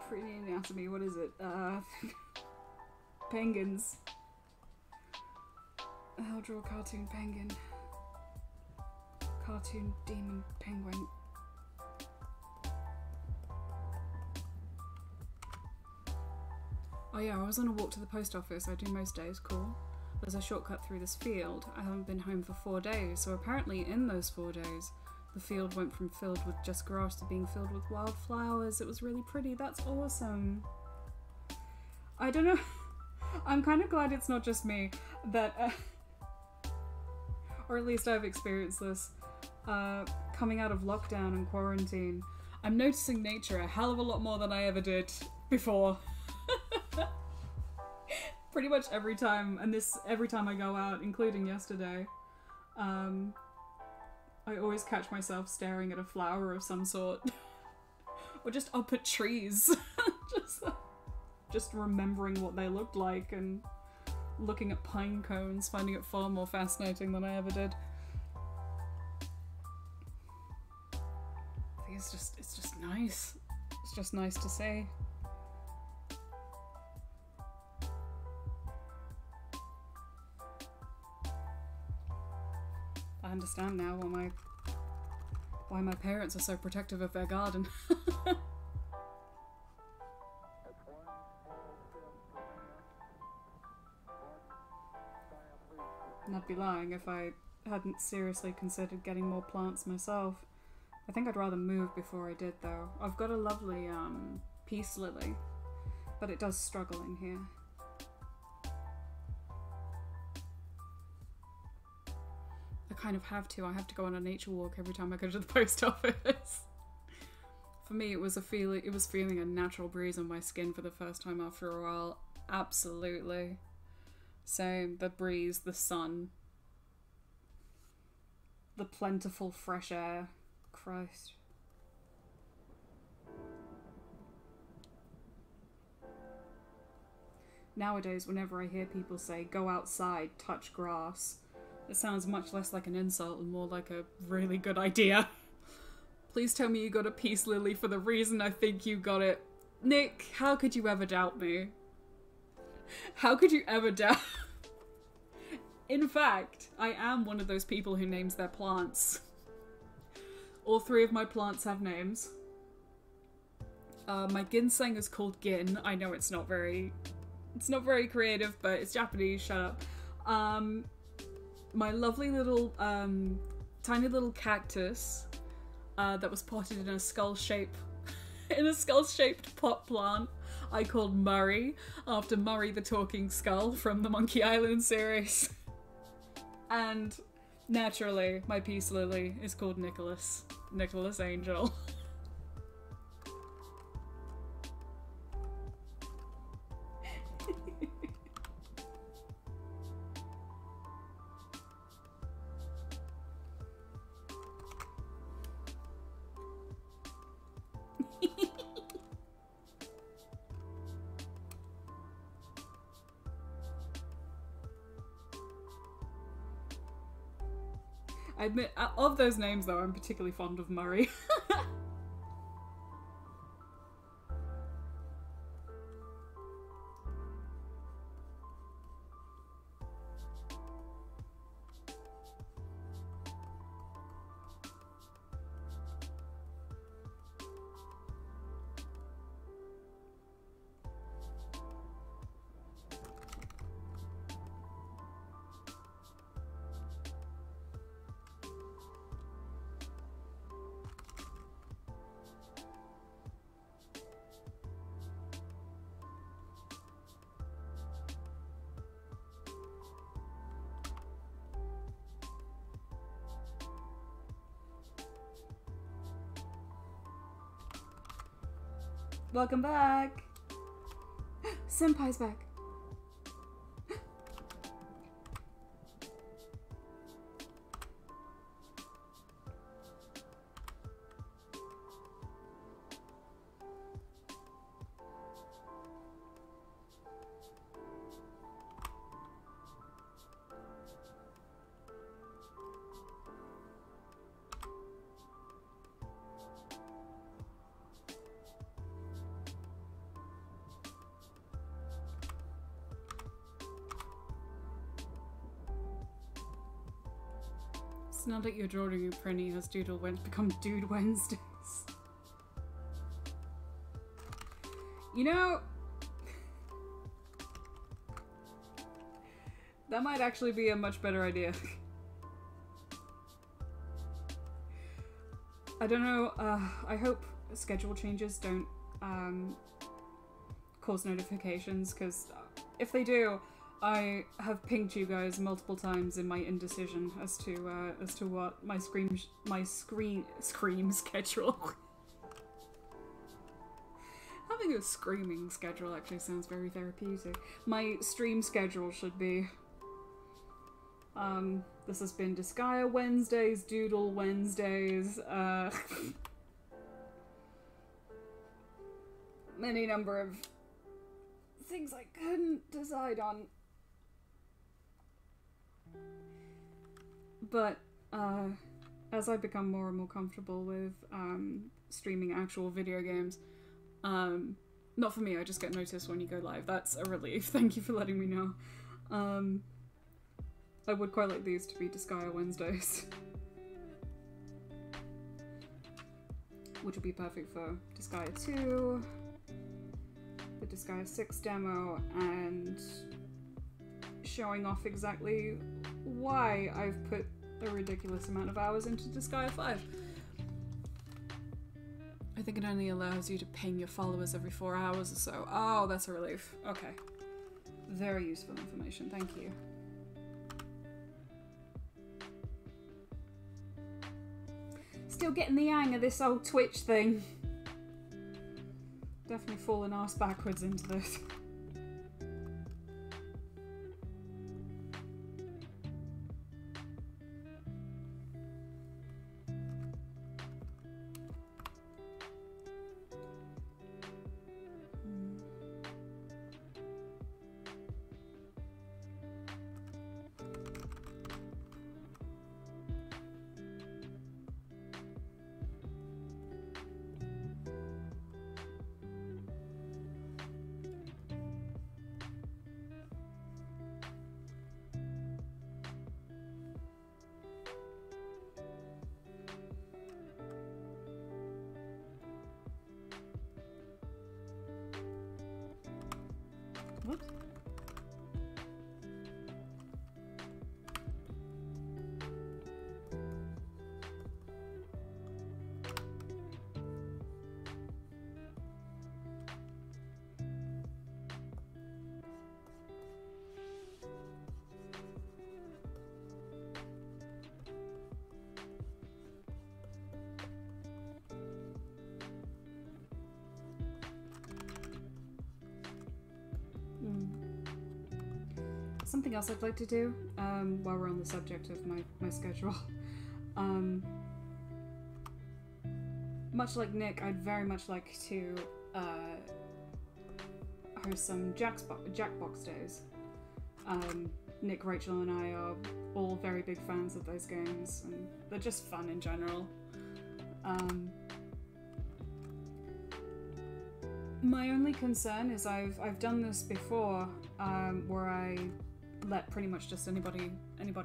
Pretty anatomy, what is it? Penguins. I'll draw a cartoon penguin. Cartoon demon penguin. Oh yeah, I was on a walk to the post office. I do most days, cool. There's a shortcut through this field. I haven't been home for 4 days, so apparently in those 4 days, the field went from filled with just grass to being filled with wildflowers. It was really pretty. That's awesome. I don't know. I'm kind of glad it's not just me that, or at least I've experienced this, coming out of lockdown and quarantine. I'm noticing nature a hell of a lot more than I ever did before. Pretty much every time, and every time I go out, including yesterday, I always catch myself staring at a flower of some sort. Or just up at trees. just remembering what they looked like and looking at pine cones, finding it far more fascinating than I ever did. I think it's just nice. It's just nice to see. I understand now why my parents are so protective of their garden. And I'd be lying if I hadn't seriously considered getting more plants myself. I think I'd rather move before I did though. I've got a lovely peace lily, but it does struggle in here. I kind of have to. I have to go on a nature walk every time I go to the post office. For me, it was feeling a natural breeze on my skin for the first time after a while. Absolutely. Same. The breeze, the sun, the plentiful fresh air. Christ. Nowadays, whenever I hear people say, go outside, touch grass, it sounds much less like an insult and more like a really good idea. Please tell me you got a peace lily for the reason I think you got it. Nick, how could you ever doubt me? How could you ever doubt? In fact, I am one of those people who names their plants. All 3 of my plants have names. My ginseng is called Gin. I know it's not very creative, but it's Japanese, shut up. My lovely little, tiny little cactus that was potted in a skull-shaped pot plant I called Murray, after Murray the Talking Skull from the Monkey Island series. And naturally, my peace lily is called Nicholas. Nicholas Angel. I admit, of those names though, I'm particularly fond of Murray. Welcome back! Senpai's back. It's not that you're drawing you Prinny has Doodle become Dude Wednesdays. You know, that might actually be a much better idea. I don't know, I hope schedule changes don't cause notifications, because if they do, I have pinged you guys multiple times in my indecision as to what my scream schedule. Having a screaming schedule actually sounds very therapeutic. My stream schedule should be. This has been Disgaea Wednesdays, Doodle Wednesdays, many number of things I couldn't decide on. But, as I become more and more comfortable with, streaming actual video games, not for me, I just get noticed when you go live. That's a relief. Thank you for letting me know. I would quite like these to be Disgaea Wednesdays. Which would be perfect for Disgaea 2, the Disgaea 6 demo, and showing off exactly why I've put a ridiculous amount of hours into Disgaea 5. I think it only allows you to ping your followers every 4 hours or so. Oh, that's a relief. Okay. Very useful information, thank you. Still getting the hang of this old Twitch thing. Definitely fallen arse backwards into this. Whoops. Something else I'd like to do, while we're on the subject of my schedule. Much like Nick, I'd very much like to host some Jackbox days. Nick, Rachel, and I are all very big fans of those games, and they're just fun in general. My only concern is I've done this before, where I let pretty much just anybody in.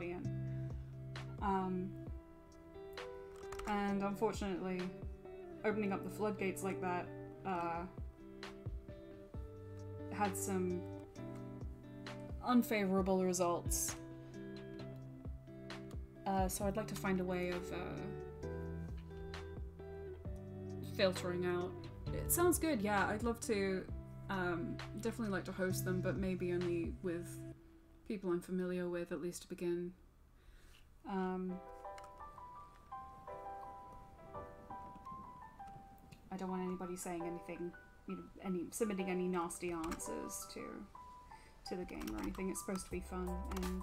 And unfortunately, opening up the floodgates like that had some unfavorable results. So I'd like to find a way of filtering out. It sounds good, yeah. I'd love to definitely like to host them, but maybe only with people I'm familiar with, at least to begin. I don't want anybody saying anything, you know, submitting any nasty answers to the game or anything. It's supposed to be fun, and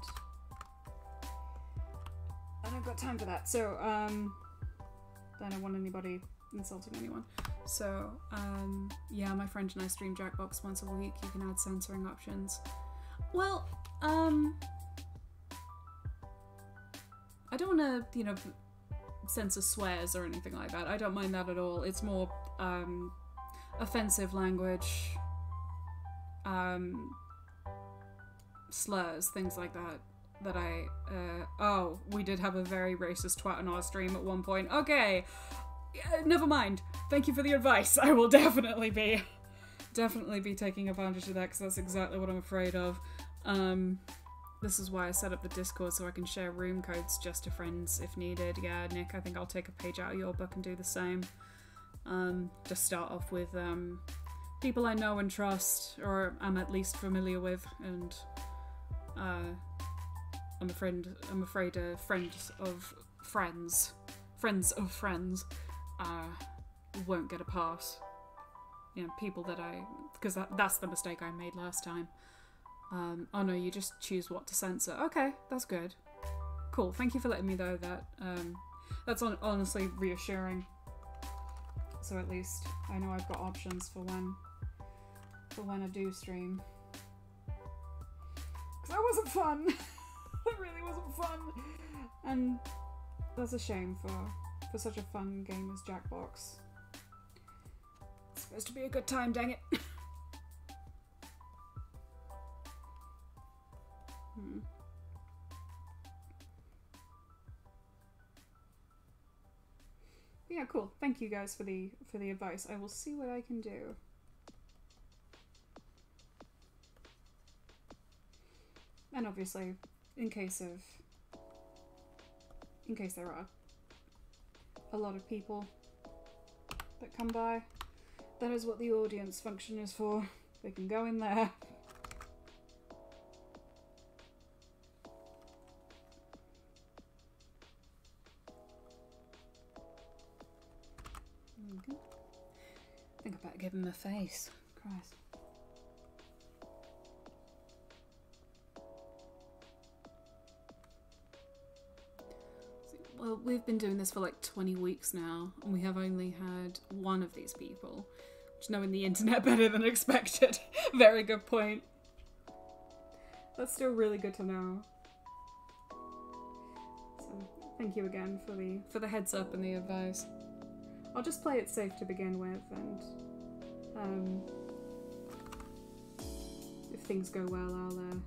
I don't got time for that. So I don't want anybody insulting anyone. So yeah, my friend and I stream Jackbox once a week. You can add censoring options. Well, I don't want to, you know, censor swears or anything like that. I don't mind that at all. It's more offensive language, slurs, things like that. that I, oh, we did have a very racist twat on our stream at one point. Okay, never mind. Thank you for the advice. I will definitely be taking advantage of that, because that's exactly what I'm afraid of. This is why I set up the Discord, so I can share room codes just to friends if needed. Yeah, Nick, I think I'll take a page out of your book and do the same. Just start off with people I know and trust, or am at least familiar with, and I'm afraid friends of friends won't get a pass. You know, people that because that's the mistake I made last time. Oh no, you just choose what to censor. Okay, that's good. Cool, thank you for letting me know that. That's honestly reassuring. So at least I know I've got options for when I do stream. Because that wasn't fun. That really wasn't fun. And that's a shame for such a fun game as Jackbox. It's supposed to be a good time, dang it. Yeah, cool. Thank you guys for the advice. I will see what I can do. And obviously, in case there are a lot of people that come by, that is what the audience function is for. They can go in there. I think I better give him a face. Christ. Well, we've been doing this for like 20 weeks now, and we have only had one of these people. Which, knowing the internet better than expected. Very good point. That's still really good to know. So, thank you again for the heads up and the advice. I'll just play it safe to begin with, and if things go well, I'll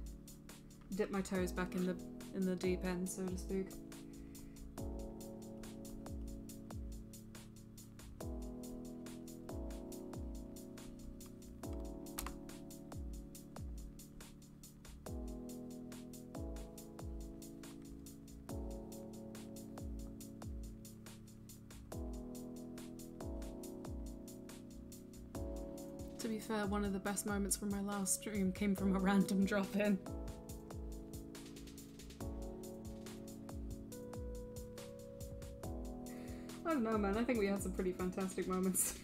dip my toes back in the deep end, so to speak. To be fair, one of the best moments from my last stream came from a random drop-in. I don't know, man. I think we had some pretty fantastic moments.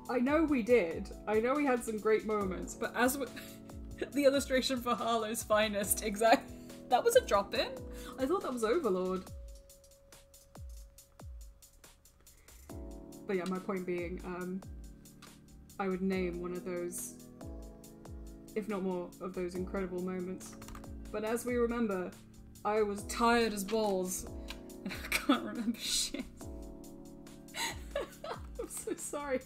I know we did. I know we had some great moments, but as with the illustration for Harlow's Finest, exactly. That was a drop-in? I thought that was Overlord. But yeah, my point being, I would name one of those, if not more, of those incredible moments. But as we remember, I was tired as balls, and I can't remember shit. I'm so sorry.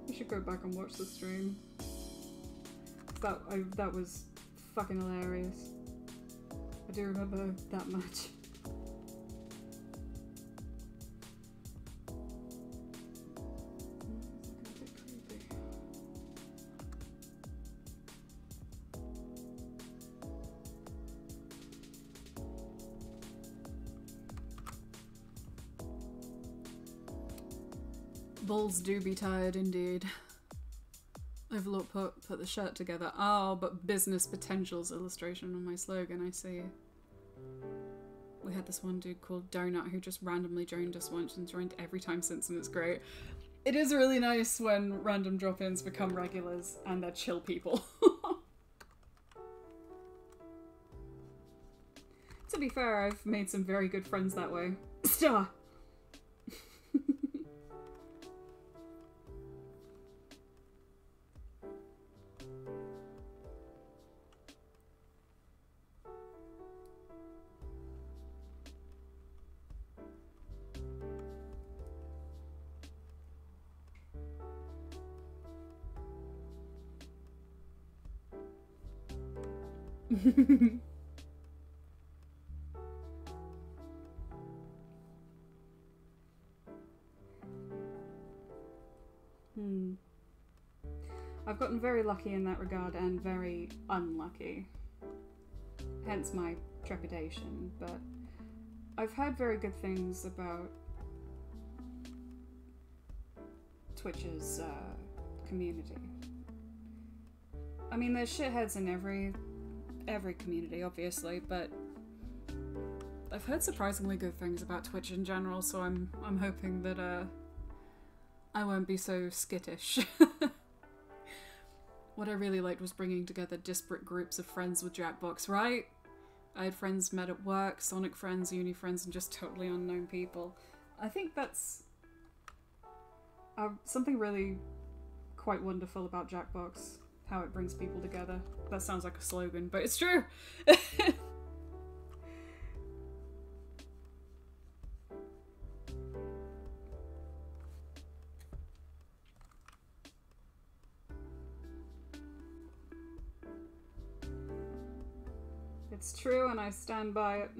I should go back and watch the stream. That was fucking hilarious. I do remember that much. Balls do be tired indeed. Overlord put the shirt together. Oh, but business potentials illustration on my slogan, I see. We had this one dude called Donut who just randomly joined us once and joined every time since, and it's great. It is really nice when random drop-ins become regulars and they're chill people. To be fair, I've made some very good friends that way. Star! I've gotten very lucky in that regard and very unlucky. Hence my trepidation, but I've heard very good things about Twitch's community. I mean, there's shitheads in every community, obviously, but I've heard surprisingly good things about Twitch in general, so I'm hoping that I won't be so skittish. What I really liked was bringing together disparate groups of friends with Jackbox, right? I had friends met at work, Sonic friends, uni friends, and just totally unknown people. I think that's something really quite wonderful about Jackbox, how it brings people together. That sounds like a slogan, but it's true! It's true, and I stand by it.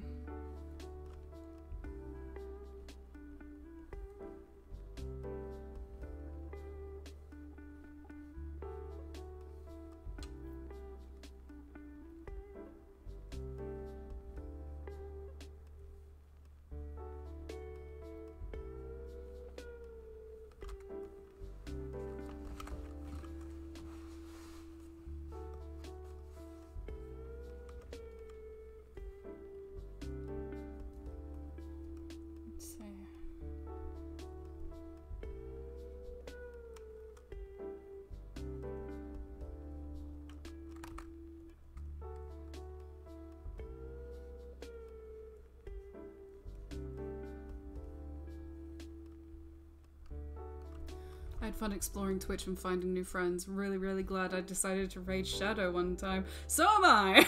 I had fun exploring Twitch and finding new friends. Really, really glad I decided to raid Shadow one time. So am I!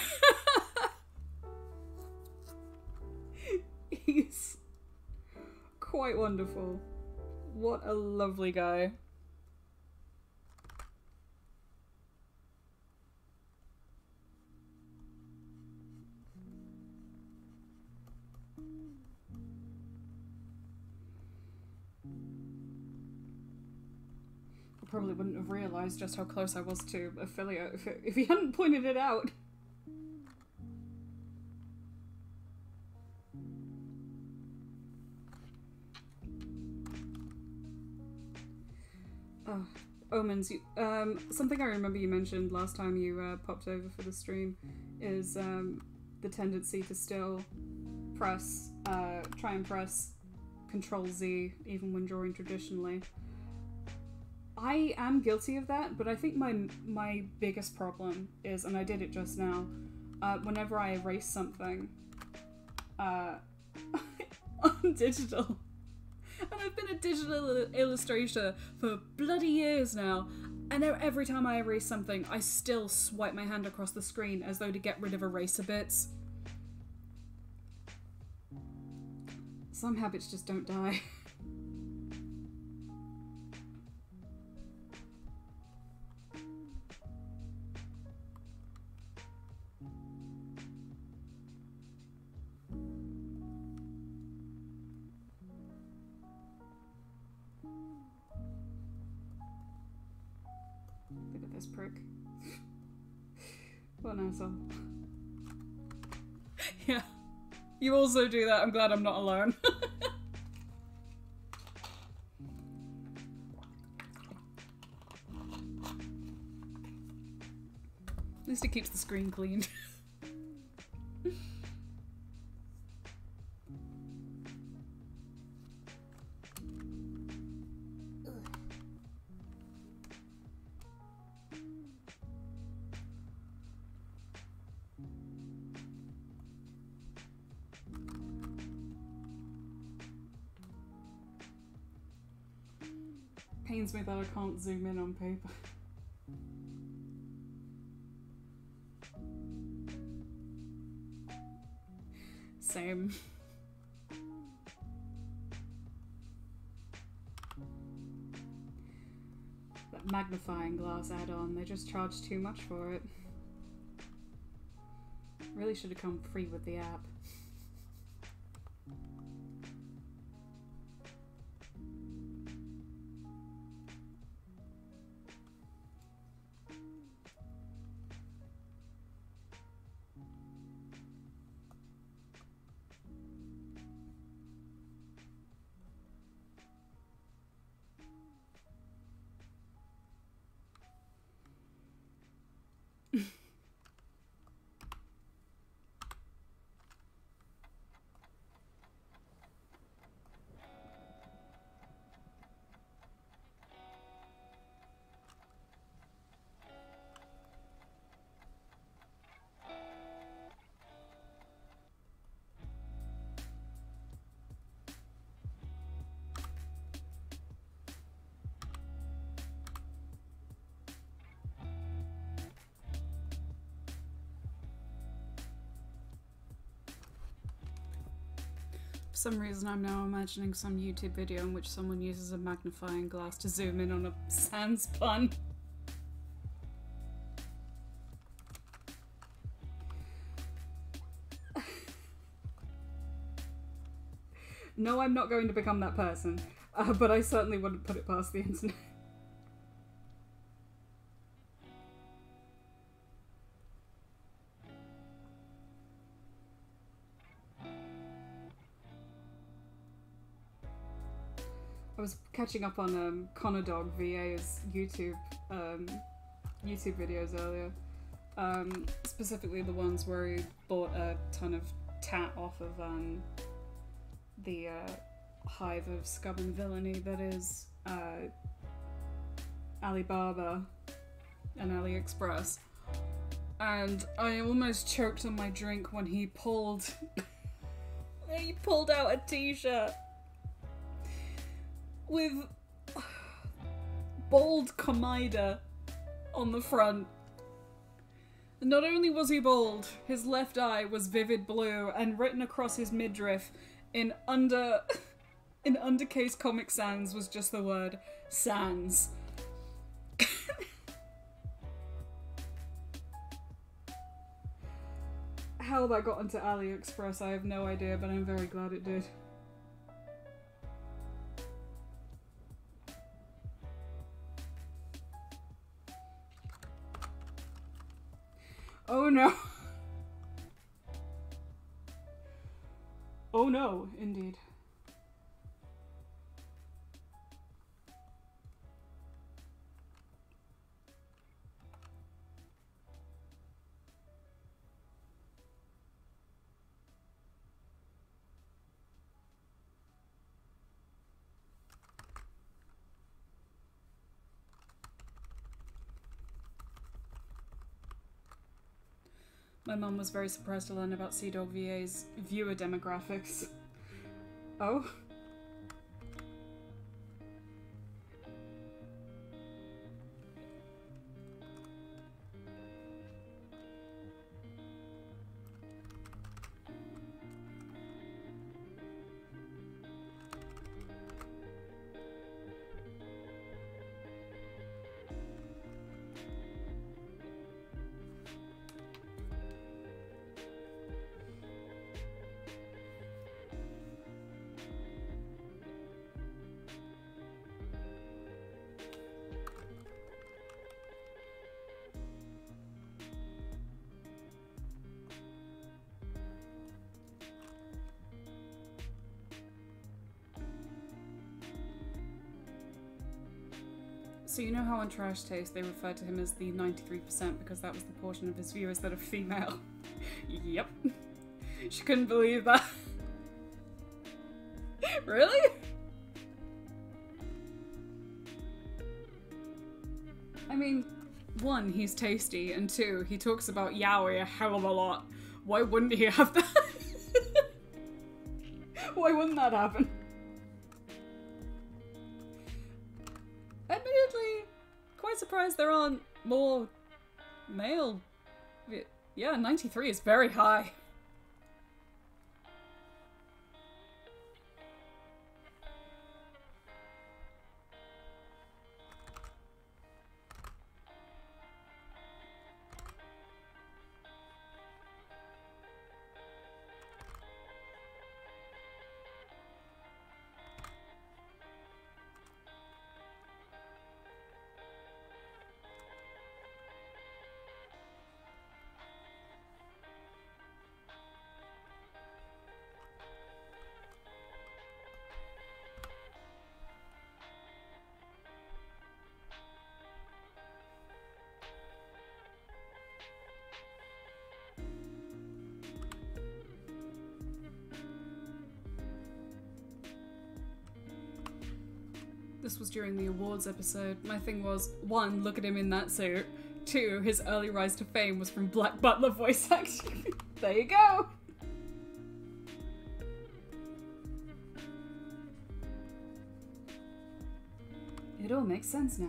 He's quite wonderful. What a lovely guy. Probably wouldn't have realised just how close I was to affiliate if he hadn't pointed it out. Oh, Omens, something I remember you mentioned last time you popped over for the stream is the tendency to still press, try and press Control Z even when drawing traditionally. I am guilty of that, but I think my biggest problem is, and I did it just now, whenever I erase something on digital, and I've been a digital illustrator for bloody years now, and every time I erase something, I still swipe my hand across the screen as though to get rid of eraser bits. Some habits just don't die. Look at this prick. What an asshole. Yeah. You also do that. I'm glad I'm not alone. At least it keeps the screen clean. Pains me that I can't zoom in on paper. Same. That magnifying glass add-on, they just charge too much for it. Really should have come free with the app. For some reason I'm now imagining some YouTube video in which someone uses a magnifying glass to zoom in on a sans pun. No, I'm not going to become that person, but I certainly wouldn't put it past the internet. I was catching up on Connor Dog VA's YouTube videos earlier, specifically the ones where he bought a ton of tat off of the hive of scum and villainy that is Alibaba and AliExpress, and I almost choked on my drink when he pulled out a t-shirt with bold Komida on the front. Not only was he bald, his left eye was vivid blue, and written across his midriff in undercase Comic Sans was just the word Sans. How that got into AliExpress, I have no idea, but I'm very glad it did. Oh no. Oh no, indeed. My mum was very surprised to learn about CDawg VA's viewer demographics. Oh? So you know how on Trash Taste they referred to him as the 93% because that was the portion of his viewers that are female? Yep. She couldn't believe that. Really? I mean, one, he's tasty, and two, he talks about yaoi a hell of a lot. Why wouldn't he have that? Why wouldn't that happen? Admittedly, quite surprised there aren't more male. Yeah, 93 is very high. This was during the awards episode. My thing was, 1, look at him in that suit. 2, his early rise to fame was from Black Butler voice acting. There you go! It all makes sense now.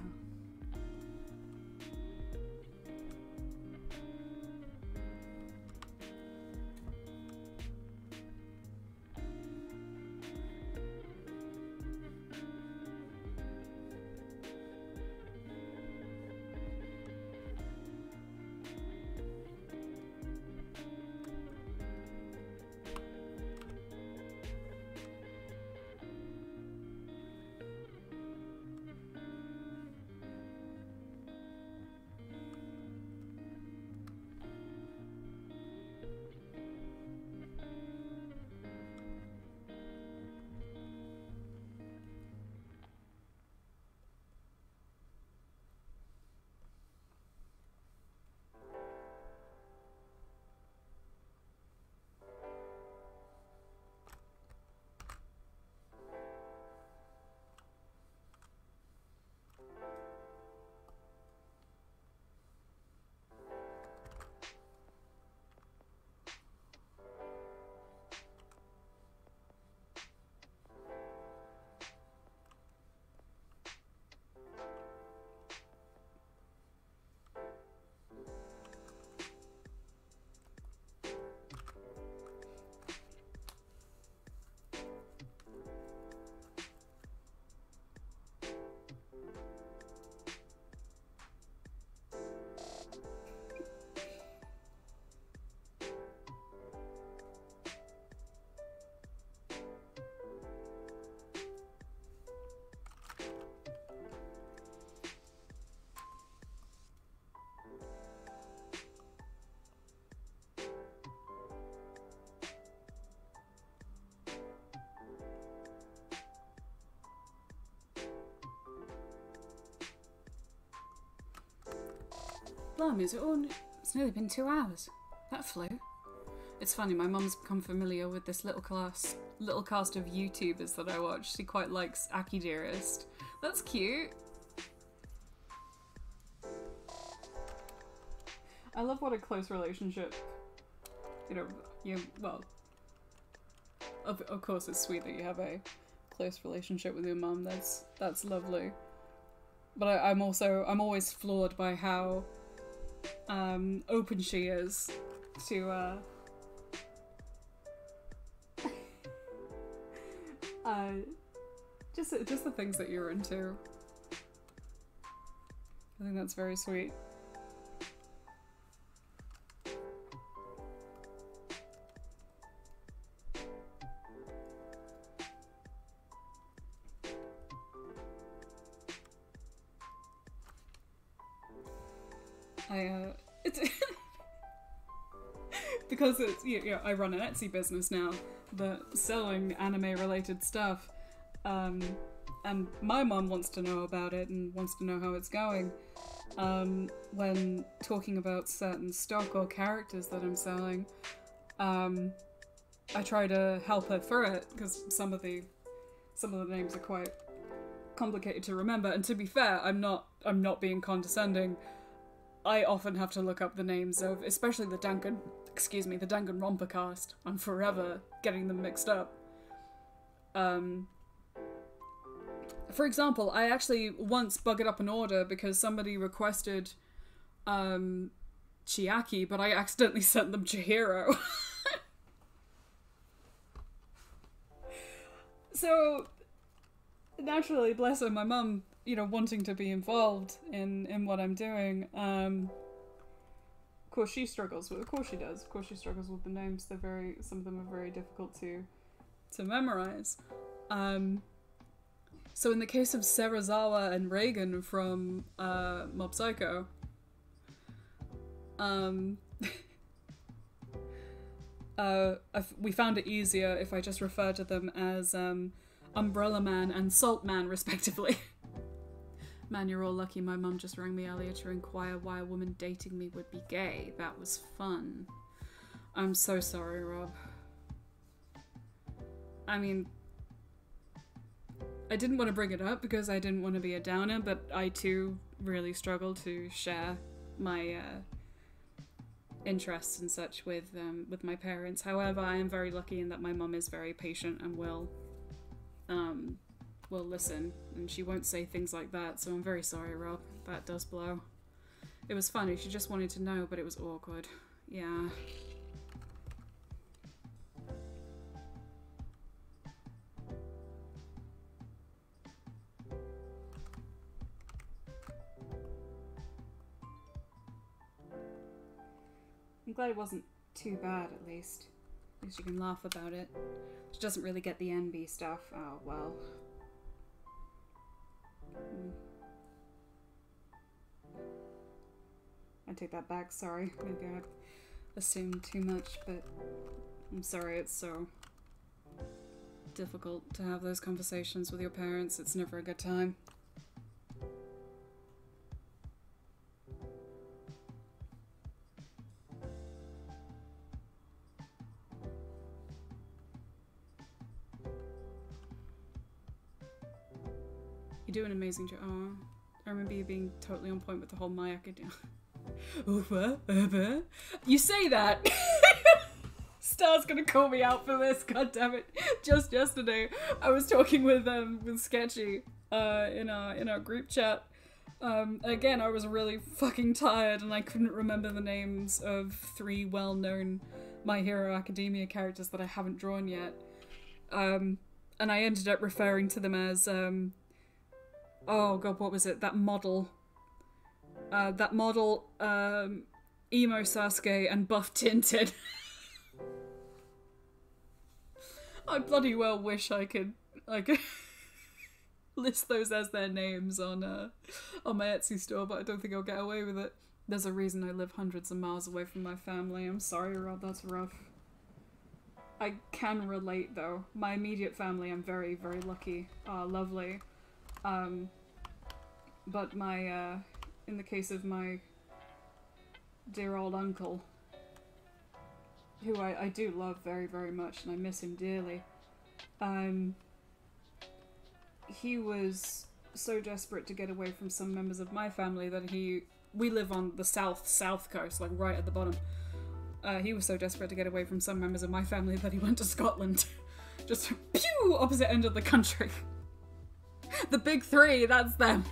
Blimey, it's nearly been 2 hours. That flew. It's funny, my mum's become familiar with this little cast of YouTubers that I watch. She quite likes Aki Dearest. That's cute. I love what a close relationship, well, of course it's sweet that you have a close relationship with your mum. That's lovely. But I'm always floored by how open she is to just the things that you're into. I think that's very sweet. It's because it's I run an Etsy business now, but selling anime related stuff, and my mum wants to know about it and wants to know how it's going. When talking about certain stock or characters that I'm selling, I try to help her through it because some of the names are quite complicated to remember. And to be fair, I'm not being condescending. I often have to look up the names of, especially the Danganronpa cast. I'm forever getting them mixed up. For example, I actually once buggered up an order because somebody requested Chiaki, but I accidentally sent them Chihiro. So, naturally, bless her, my mum, wanting to be involved in what I'm doing. Of course she struggles with, of course she does. Of course she struggles with the names. Some of them are very difficult to memorize. So in the case of Serizawa and Reagan from Mob Psycho, we found it easier if I just refer to them as Umbrella Man and Salt Man, respectively. Man, you're all lucky my mum just rang me earlier to inquire why a woman dating me would be gay. That was fun. I'm so sorry, Rob. I mean, I didn't want to bring it up because I didn't want to be a downer, but I too really struggle to share my interests and such with my parents. However, I am very lucky in that my mum is very patient and will listen, and she won't say things like that, so I'm very sorry, Rob. That does blow. It was funny, she just wanted to know, but it was awkward. Yeah. I'm glad it wasn't too bad, at least. At least you can laugh about it. She doesn't really get the NB stuff. Oh, well. I take that back, sorry. Maybe I assumed too much, but I'm sorry it's so difficult to have those conversations with your parents. It's never a good time. You do an amazing job. Oh, I remember you being totally on point with the whole My Academia. You say that! Star's gonna call me out for this, god damn it. Just yesterday, I was talking with Sketchy in our group chat. Again, I was really fucking tired and I couldn't remember the names of 3 well-known My Hero Academia characters that I haven't drawn yet. And I ended up referring to them as oh god, what was it? That model, Emo Sasuke and Buff Tintin. I bloody well wish I could list those as their names on my Etsy store, but I don't think I'll get away with it. There's a reason I live hundreds of miles away from my family. I'm sorry, Rob, that's rough. I can relate though. My immediate family, I'm very, very lucky. Lovely. But my, in the case of my dear old uncle, who I do love very, very much, and I miss him dearly, he was so desperate to get away from some members of my family that we live on the south coast, like right at the bottom. He was so desperate to get away from some members of my family that he went to Scotland. Just, pew, opposite end of the country. The big 3, that's them.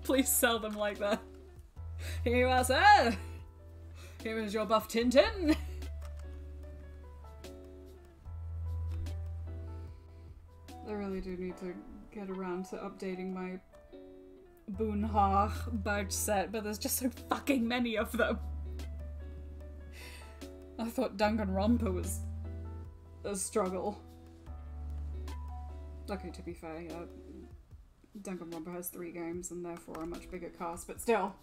Please sell them like that. Here you are, sir. Here is your Buff Tintin. I really do need to get around to updating my Boonha badge set, but there's just so fucking many of them. I thought Danganronpa was a struggle. Okay, to be fair, yeah. Danganronpa has 3 games and therefore a much bigger cast, but still.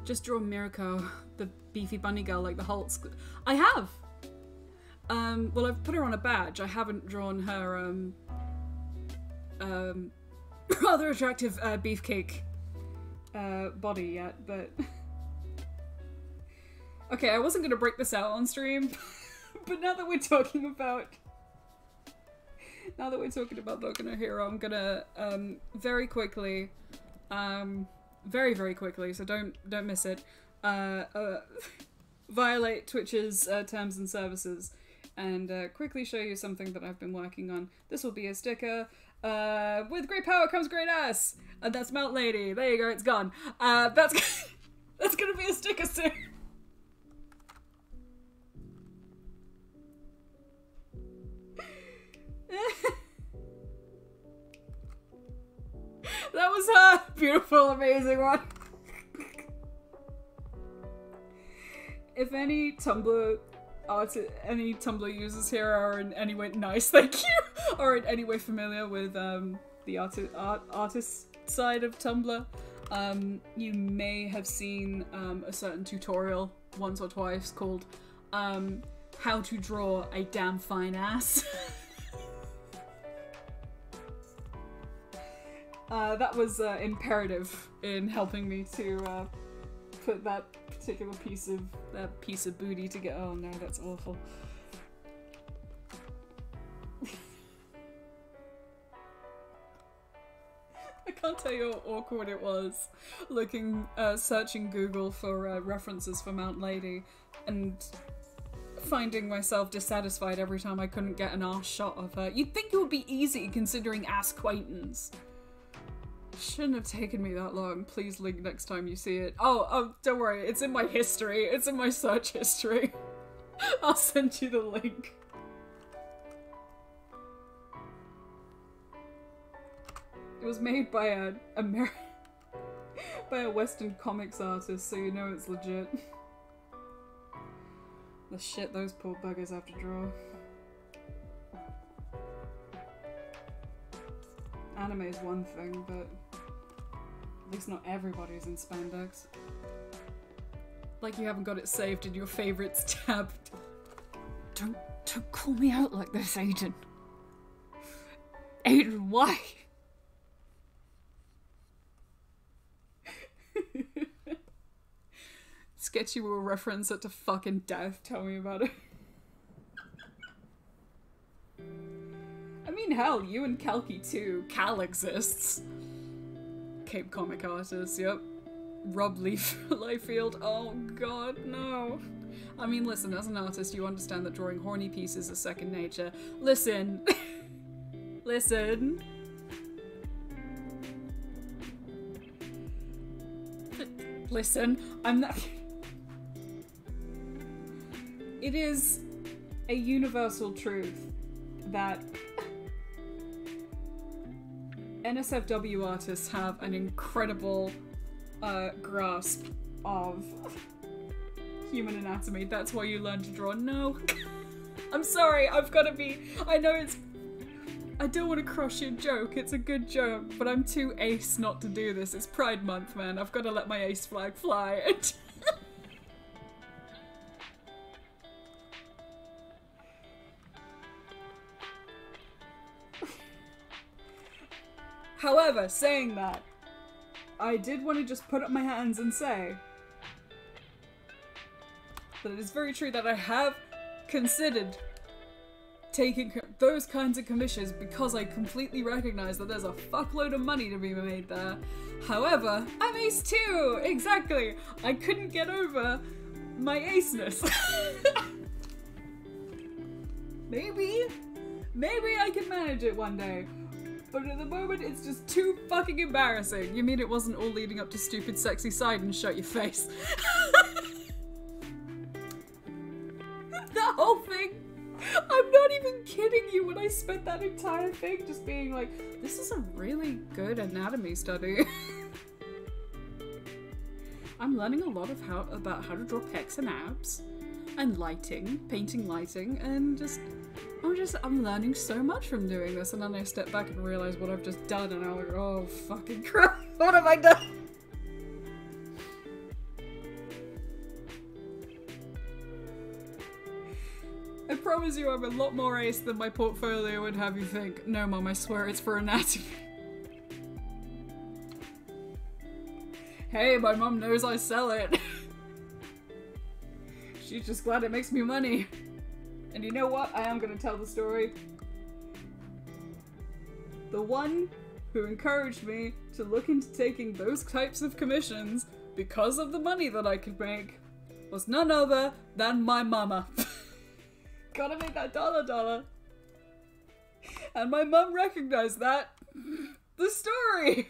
Just draw Mirko, the beefy bunny girl like the Hulk's. I have! Well, I've put her on a badge. I haven't drawn her, rather attractive, beefcake, body yet, but... Okay, I wasn't gonna break this out on stream, but now that we're talking about Boku no Hero, I'm gonna, very quickly, very, very quickly, so don't miss it, violate Twitch's terms and services and quickly show you something that I've been working on. This will be a sticker. With great power comes great ass! And that's Mount Lady. There you go, it's gone. That's gonna be a sticker soon. That was her! Beautiful, amazing one. If any Tumblr users here are in any way nice, thank you, or in any way familiar with the artist side of Tumblr, you may have seen a certain tutorial once or twice called How to Draw a Damn Fine Ass. That was imperative in helping me to put that particular piece of booty together. Oh no, that's awful. I can't tell you how awkward it was searching Google for references for Mount Lady and finding myself dissatisfied every time I couldn't get an arse shot of her. You'd think it would be easy considering ass-quaintance. Shouldn't have taken me that long. Please link next time you see it. Oh, don't worry. It's in my history. It's in my search history. I'll send you the link. It was made by a Western comics artist, so you know it's legit. The shit those poor buggers have to draw. Anime is one thing, but at least not everybody's in spandex. Like you haven't got it saved in your favorites tab. Don't call me out like this, Aiden. Aiden, why? Sketchy will reference it to fucking death. Tell me about it. I mean, hell, you and Kalki too. Cal exists. Cape comic artist, yep. Rob Liefeld. Oh god, no. I mean, listen, as an artist, you understand that drawing horny pieces is second nature. Listen. Listen. Listen, I'm not... It is a universal truth that NSFW artists have an incredible grasp of human anatomy. That's why you learn to draw. No. I'm sorry, I've got to be... I know it's... I don't want to crush your joke, it's a good joke, but I'm too ace not to do this. It's Pride Month, man. I've got to let my ace flag fly. However, saying that, I did want to just put up my hands and say that it is very true that I have considered taking those kinds of commissions because I completely recognize that there's a fuckload of money to be made there. However, I'm ace too! Exactly! I couldn't get over my aceness. Maybe I can manage it one day. But at the moment, it's just too fucking embarrassing. You mean it wasn't all leading up to stupid sexy side and shut your face? That whole thing! I'm not even kidding you when I spent that entire thing just being like, this is a really good anatomy study. I'm learning a lot of about how to draw pecs and abs, and lighting, painting lighting, and I'm learning so much from doing this. And then I step back and realize what I've just done, and I'm like, oh fucking crap, what have I done? I promise you I'm a lot more ace than my portfolio would have you think. No, Mom, I swear it's for anatomy. Hey, my mom knows I sell it. She's just glad it makes me money. And you know what? I am going to tell the story. The one who encouraged me to look into taking those types of commissions because of the money that I could make was none other than my mama. Gotta make that dollar. And my mum recognized that. The story.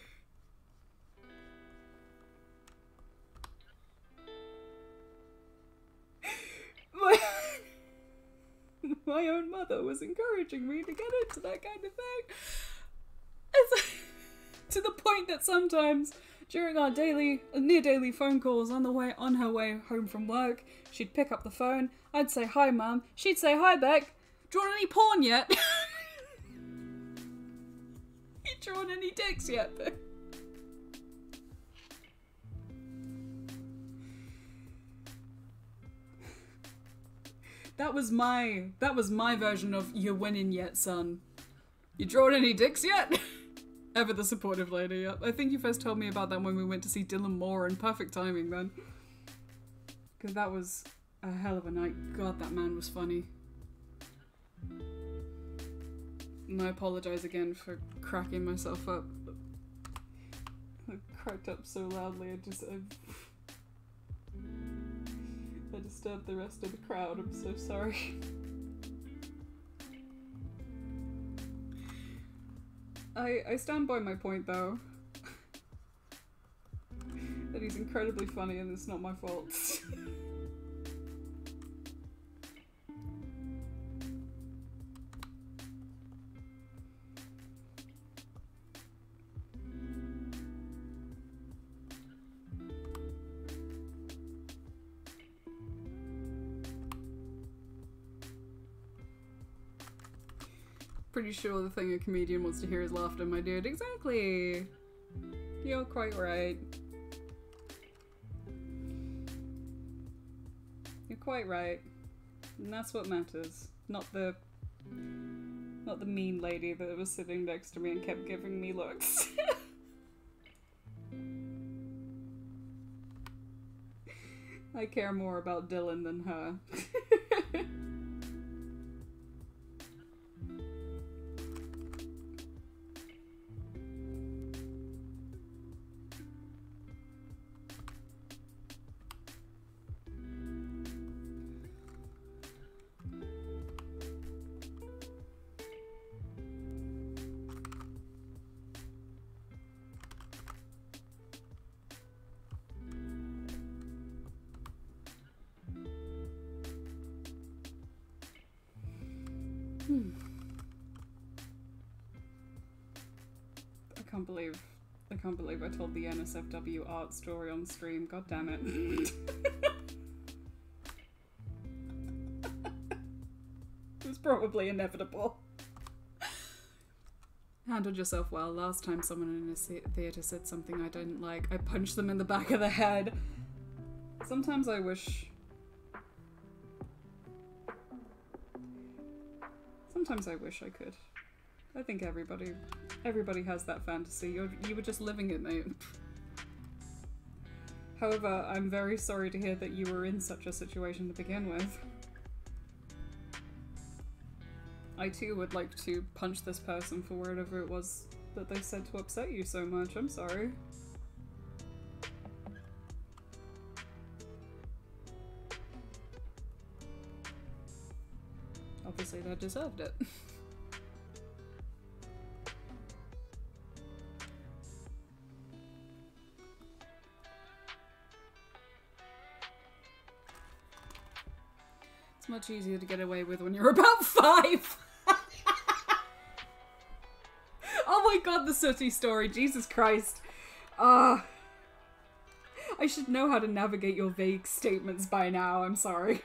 My own mother was encouraging me to get into that kind of thing. It's to the point that sometimes during our near daily phone calls on her way home from work, she'd pick up the phone, I'd say, "Hi, Mum." She'd say, "Hi, Beck. Drawn any porn yet?" You drawn any dicks yet? That was my version of "you're winning yet, son." You drawn any dicks yet? Ever the supportive lady, yep. I think you first told me about that when we went to see Dylan Moore, and perfect timing then. Because that was a hell of a night. God, that man was funny. And I apologise again for cracking myself up. I cracked up so loudly, I disturbed the rest of the crowd. I'm so sorry. I stand by my point though. That he's incredibly funny and it's not my fault. Pretty sure the thing a comedian wants to hear is laughter, my dude. Exactly! You're quite right. You're quite right. And that's what matters. Not the mean lady that was sitting next to me and kept giving me looks. I care more about Dylan than her. I can't believe I told the NSFW art story on stream. God damn it. It was probably inevitable. Handled yourself well. Last time someone in a theatre said something I didn't like, I punched them in the back of the head. Sometimes I wish I could. I think everybody has that fantasy. You were just living it, mate. However, I'm very sorry to hear that you were in such a situation to begin with. I too would like to punch this person for whatever it was that they said to upset you so much. I'm sorry. Obviously they deserved it. It's much easier to get away with when you're about 5! Oh my god, the sooty story, Jesus Christ. I should know how to navigate your vague statements by now, I'm sorry.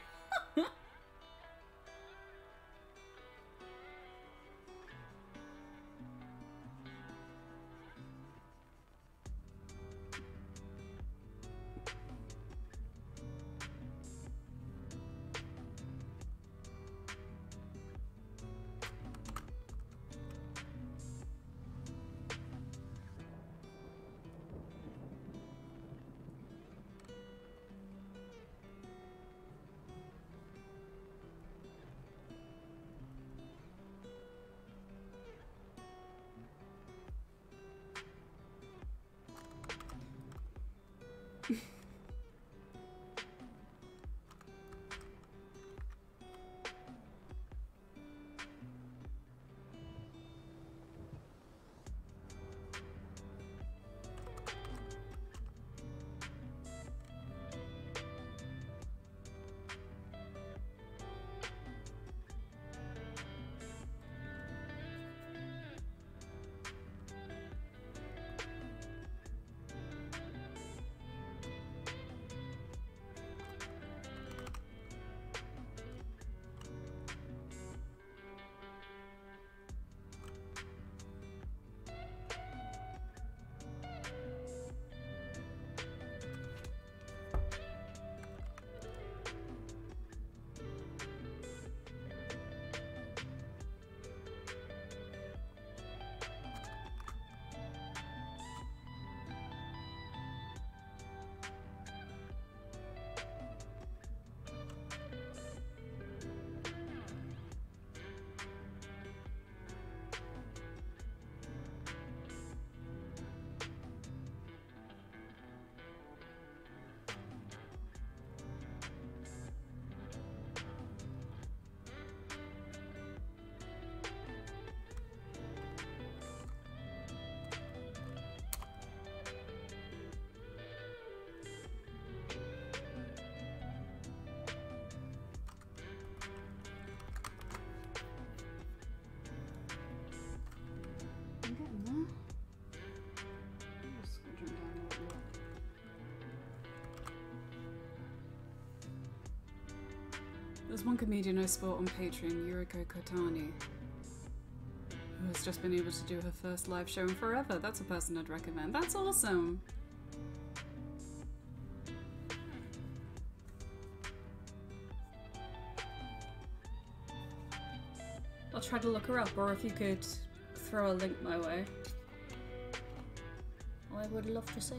There's one comedian I support on Patreon, Yuriko Kotani, who has just been able to do her first live show in forever. That's a person I'd recommend. That's awesome! I'll try to look her up, or if you could throw a link my way. I would love to see.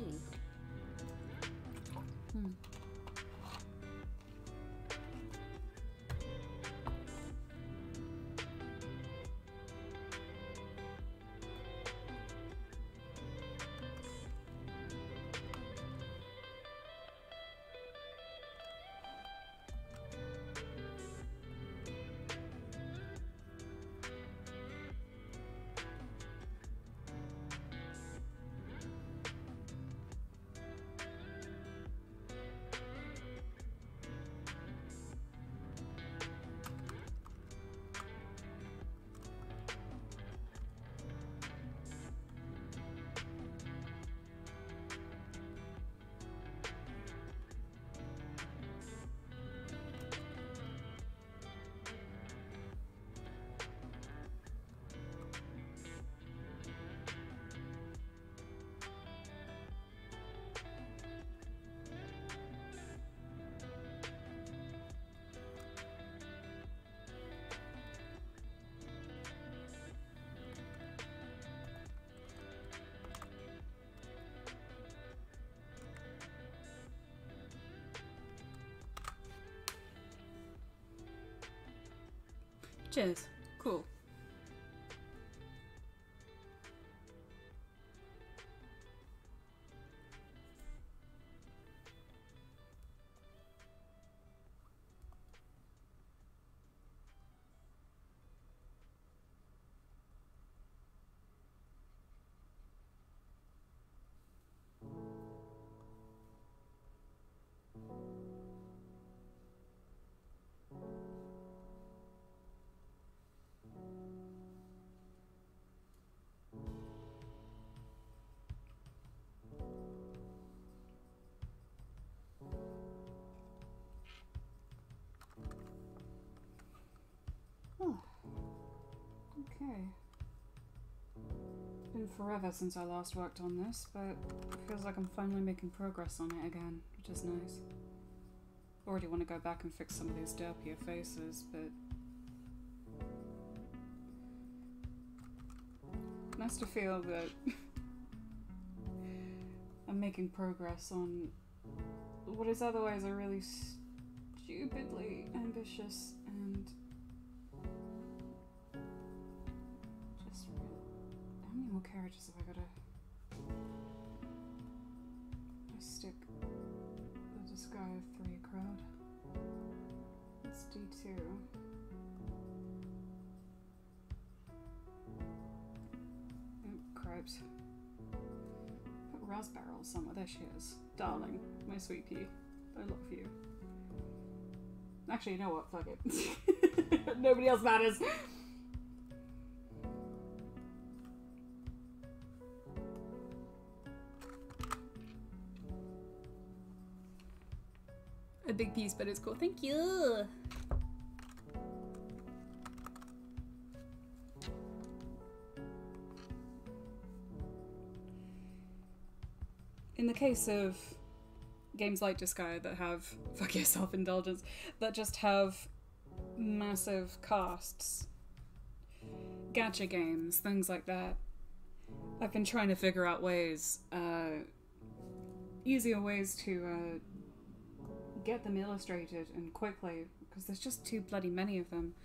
Cheers. Cool. Okay. It's been forever since I last worked on this, but it feels like I'm finally making progress on it again, which is nice. Already want to go back and fix some of these derpier faces, but nice to feel that I'm making progress on what is otherwise a really stupidly ambitious and just how many more carriages have I gotta stick the Disgaea 3 crowd? It's D2. Oh, cripes. Put raspberry somewhere. There she is. Darling, my sweet pea. I love you. Actually, you know what? Fuck it. Nobody else matters. A big piece, but it's cool. Thank you. In the case of games like Disgaea that have, fuck yeah, self-indulgence, that just have massive casts, gacha games, things like that, I've been trying to figure out ways, easier ways to get them illustrated and quickly, because there's just too bloody many of them.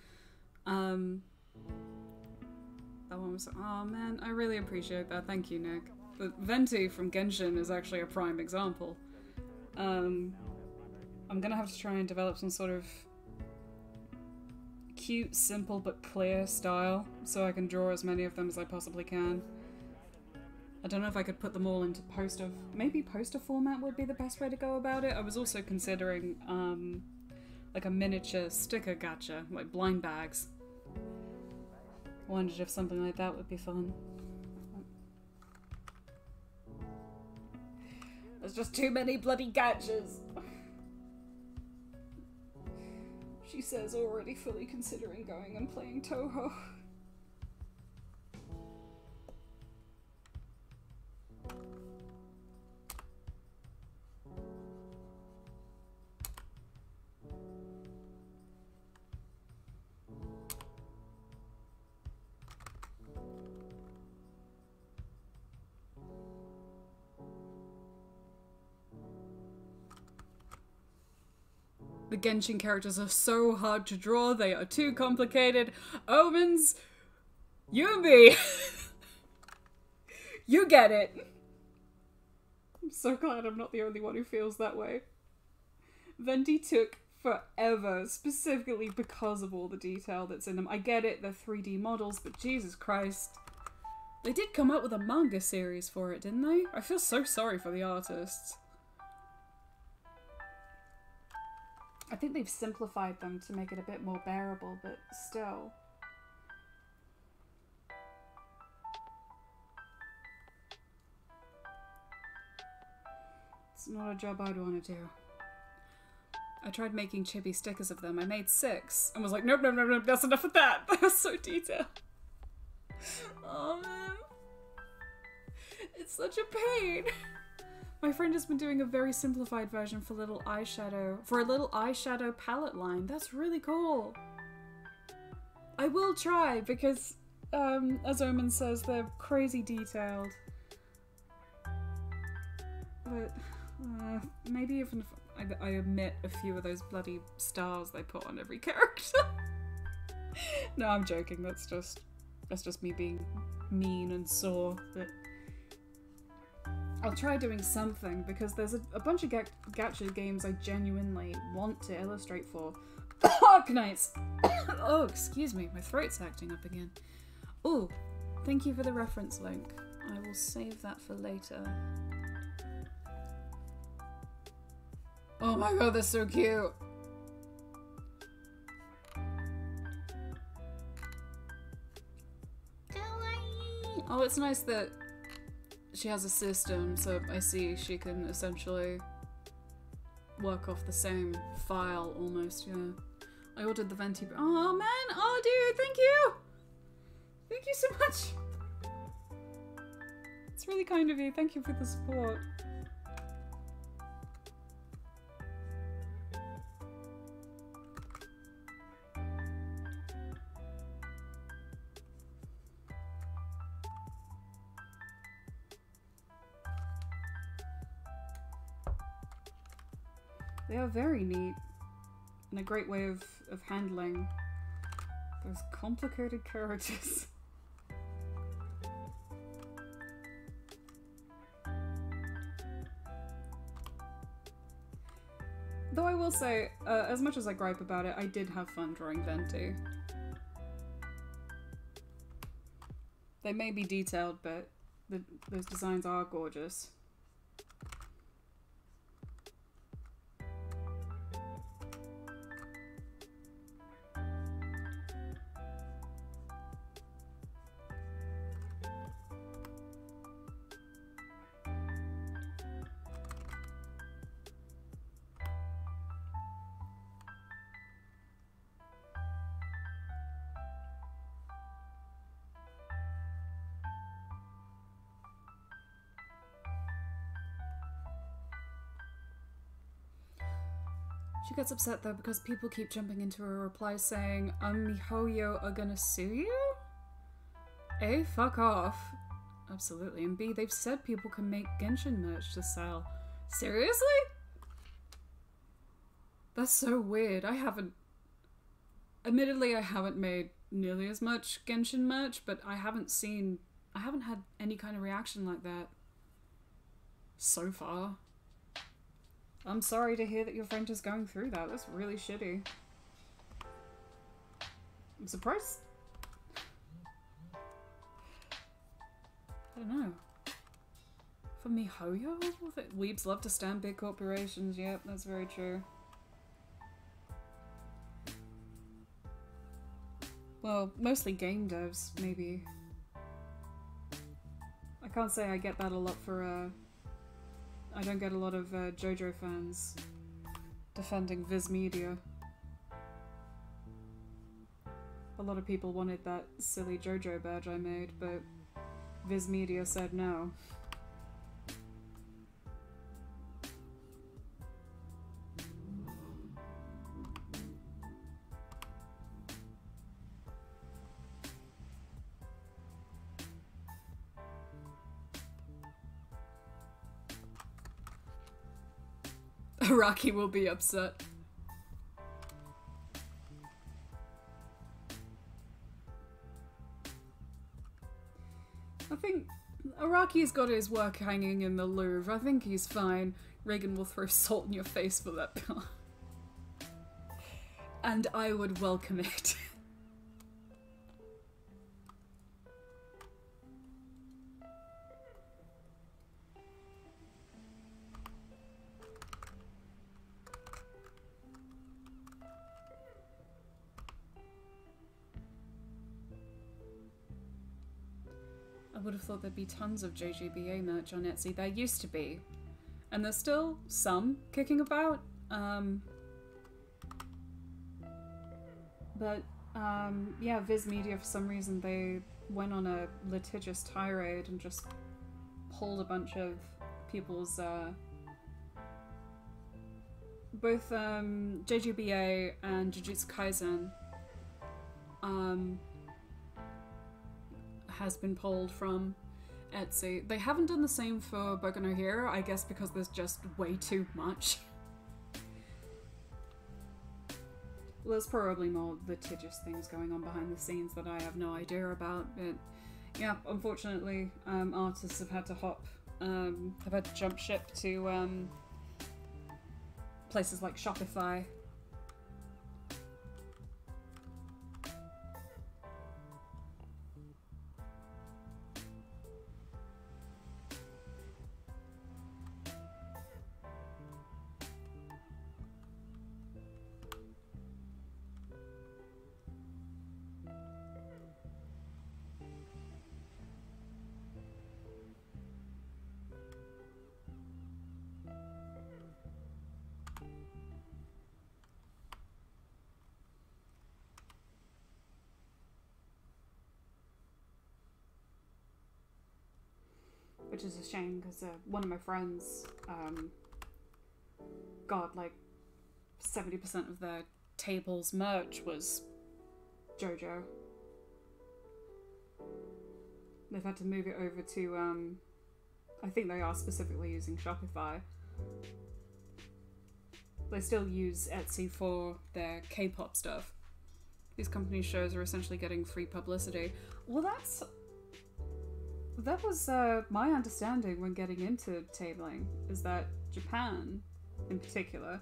That one was, oh man, I really appreciate that, thank you, Nick. But Venti from Genshin is actually a prime example. I'm gonna have to try and develop some sort of cute, simple, but clear style so I can draw as many of them as I possibly can. I don't know if I could put them all into poster... Maybe poster format would be the best way to go about it. I was also considering, like a miniature sticker gacha, like blind bags. Wondered if something like that would be fun. There's just too many bloody gachas. She says, already fully considering going and playing Toho. The Genshin characters are so hard to draw, they are too complicated. Omens, you and me. You get it. I'm so glad I'm not the only one who feels that way. Venti took forever, specifically because of all the detail that's in them. I get it, they're 3D models, but Jesus Christ. They did come up with a manga series for it, didn't they? I feel so sorry for the artists. I think they've simplified them to make it a bit more bearable, but still. It's not a job I'd want to do. I tried making chibi stickers of them. I made 6 and was like, nope, nope, nope, nope, that's enough of that. That was so detailed. Oh man. It's such a pain. My friend has been doing a very simplified version for a little eyeshadow palette line. That's really cool. I will try because, as Omen says, they're crazy detailed. But maybe even if I omit a few of those bloody stars they put on every character. No, I'm joking. That's just me being mean and sore. But I'll try doing something, because there's a bunch of gacha games I genuinely want to illustrate for. Arknights! Oh, excuse me, my throat's acting up again. Oh, thank you for the reference link. I will save that for later. Oh my god, they're so cute! Oh, it's nice that she has a system, so I see she can essentially work off the same file almost, yeah. I ordered the Venti. Oh man! Oh dude, thank you! Thank you so much! It's really kind of you, thank you for the support. They are very neat, and a great way of handling those complicated characters. Though I will say, as much as I gripe about it, I did have fun drawing Venti. They may be detailed, but those designs are gorgeous. She gets upset though because people keep jumping into her replies saying, MiHoYo are gonna sue you? A, fuck off. Absolutely. And B, they've said people can make Genshin merch to sell. Seriously? That's so weird. Admittedly, I haven't made nearly as much Genshin merch, but I haven't had any kind of reaction like that so far. I'm sorry to hear that your friend is going through that. That's really shitty. I'm surprised. I don't know. For MiHoYo? Weebs love to stand big corporations. Yep, that's very true. Well, mostly game devs, maybe. I can't say I get that a lot for, I don't get a lot of JoJo fans defending Viz Media. A lot of people wanted that silly JoJo badge I made, but Viz Media said no. Araki will be upset. I think Araki's got his work hanging in the Louvre. I think he's fine. Reagan will throw salt in your face for that. And I would welcome it. I would have thought there'd be tons of JGBA merch on Etsy. There used to be. And there's still some kicking about. Yeah, Viz Media, for some reason, they went on a litigious tirade and just pulled a bunch of people's, both JGBA and Jujutsu Kaisen has been pulled from Etsy. They haven't done the same for Boku no Hero, I guess because there's just way too much. Well, there's probably more litigious things going on behind the scenes that I have no idea about, but yeah, unfortunately, artists have had to have had to jump ship to places like Shopify. Which is a shame, because one of my friends got like 70% of their table's merch was JoJo. They've had to move it over to, I think they are specifically using Shopify. They still use Etsy for their K-pop stuff. These company shows are essentially getting free publicity. Well, that was my understanding when getting into tabling, is that Japan, in particular,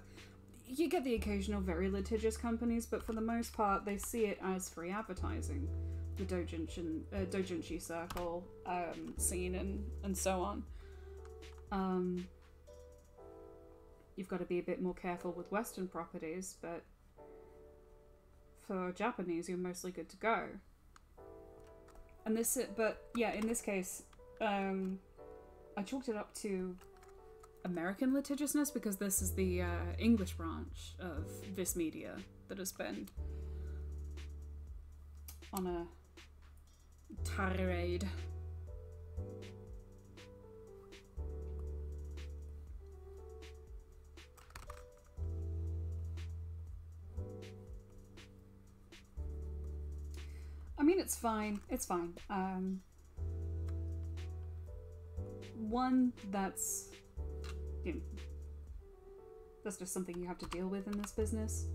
you get the occasional very litigious companies, but for the most part, they see it as free advertising. The doujinshi circle scene and so on. You've got to be a bit more careful with Western properties, but for Japanese, you're mostly good to go. And in this case, I chalked it up to American litigiousness because this is the English branch of Viz Media that has been on a tirade. I mean, it's fine. It's fine. One, that's just something you have to deal with in this business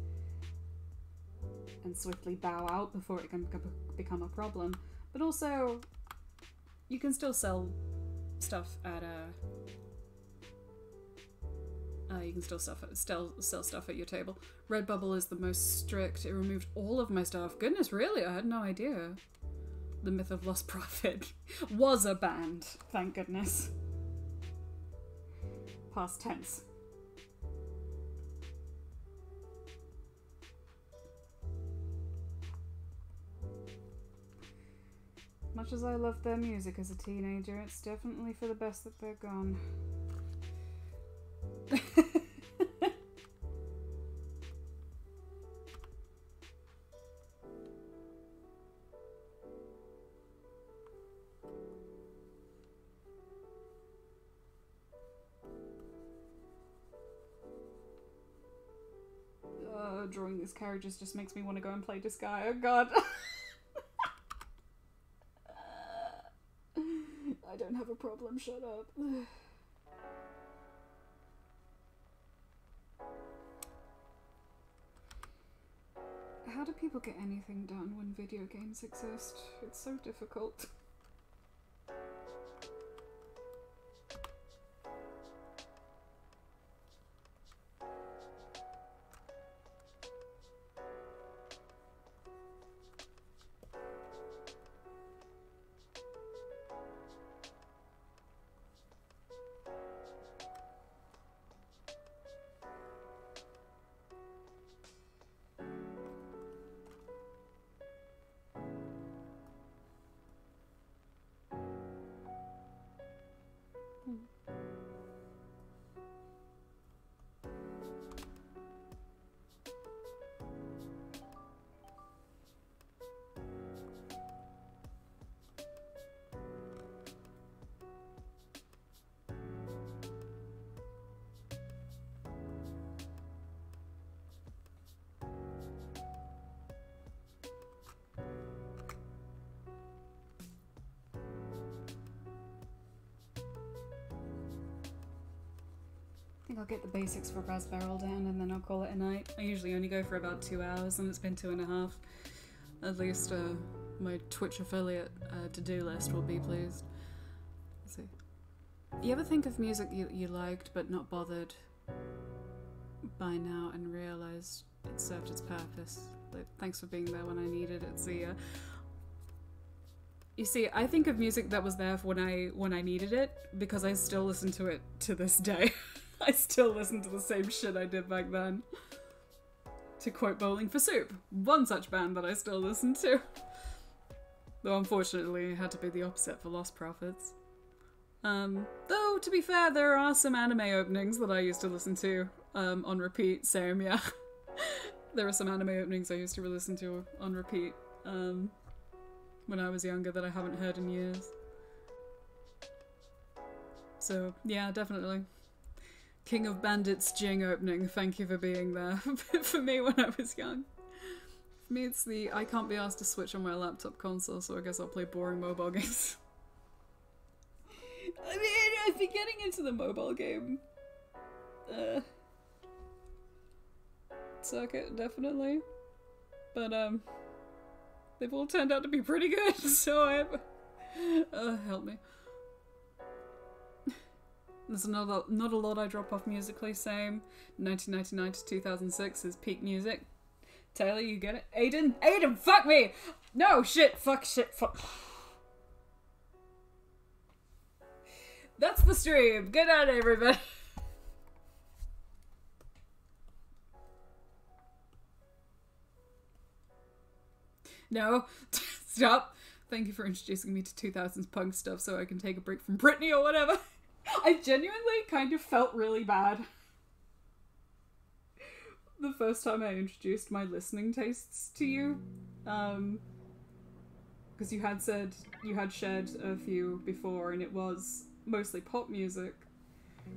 and swiftly bow out before it can become a problem. But also, you can still sell stuff at you can still sell stuff at your table. Redbubble is the most strict. It removed all of my stuff. Goodness, really? I had no idea. The Myth of Lost Profit was a band. Thank goodness. Past tense. Much as I loved their music as a teenager, it's definitely for the best that they're gone. god, drawing these carriages just makes me want to go and play Disgaea. God. I don't have a problem, shut up. How do people get anything done when video games exist? It's so difficult. I think I'll get the basics for Brass Barrel down and then I'll call it a night. I usually only go for about 2 hours and it's been 2.5. At least my Twitch affiliate to-do list will be pleased. Let's see. You ever think of music you liked but not bothered by now and realised it served its purpose? Like, thanks for being there when I needed it, see ya. You see, I think of music that was there for when I needed it because I still listen to it to this day. I still listen to the same shit I did back then. To quote Bowling for Soup, one such band that I still listen to. Though unfortunately it had to be the opposite for Lost Prophets. Though, to be fair, there are some anime openings that I used to listen to on repeat, same, yeah. There are some anime openings I used to listen to on repeat when I was younger that I haven't heard in years. So, yeah, definitely. King of Bandits Jing opening, thank you for being there for me when I was young. For me it's the I can't be asked to switch on my laptop console, so I guess I'll play boring mobile games. I mean, I've been getting into the mobile game circuit, definitely. But they've all turned out to be pretty good, so help me. There's not a lot I drop off musically, same. 1999 to 2006 is peak music. Taylor, you get it? Aiden, fuck me! No, shit, fuck. That's the stream. Good night, everybody. No, stop. Thank you for introducing me to 2000s punk stuff so I can take a break from Britney or whatever. I genuinely kind of felt really bad the first time I introduced my listening tastes to you, because you had said you had shared a few before and it was mostly pop music,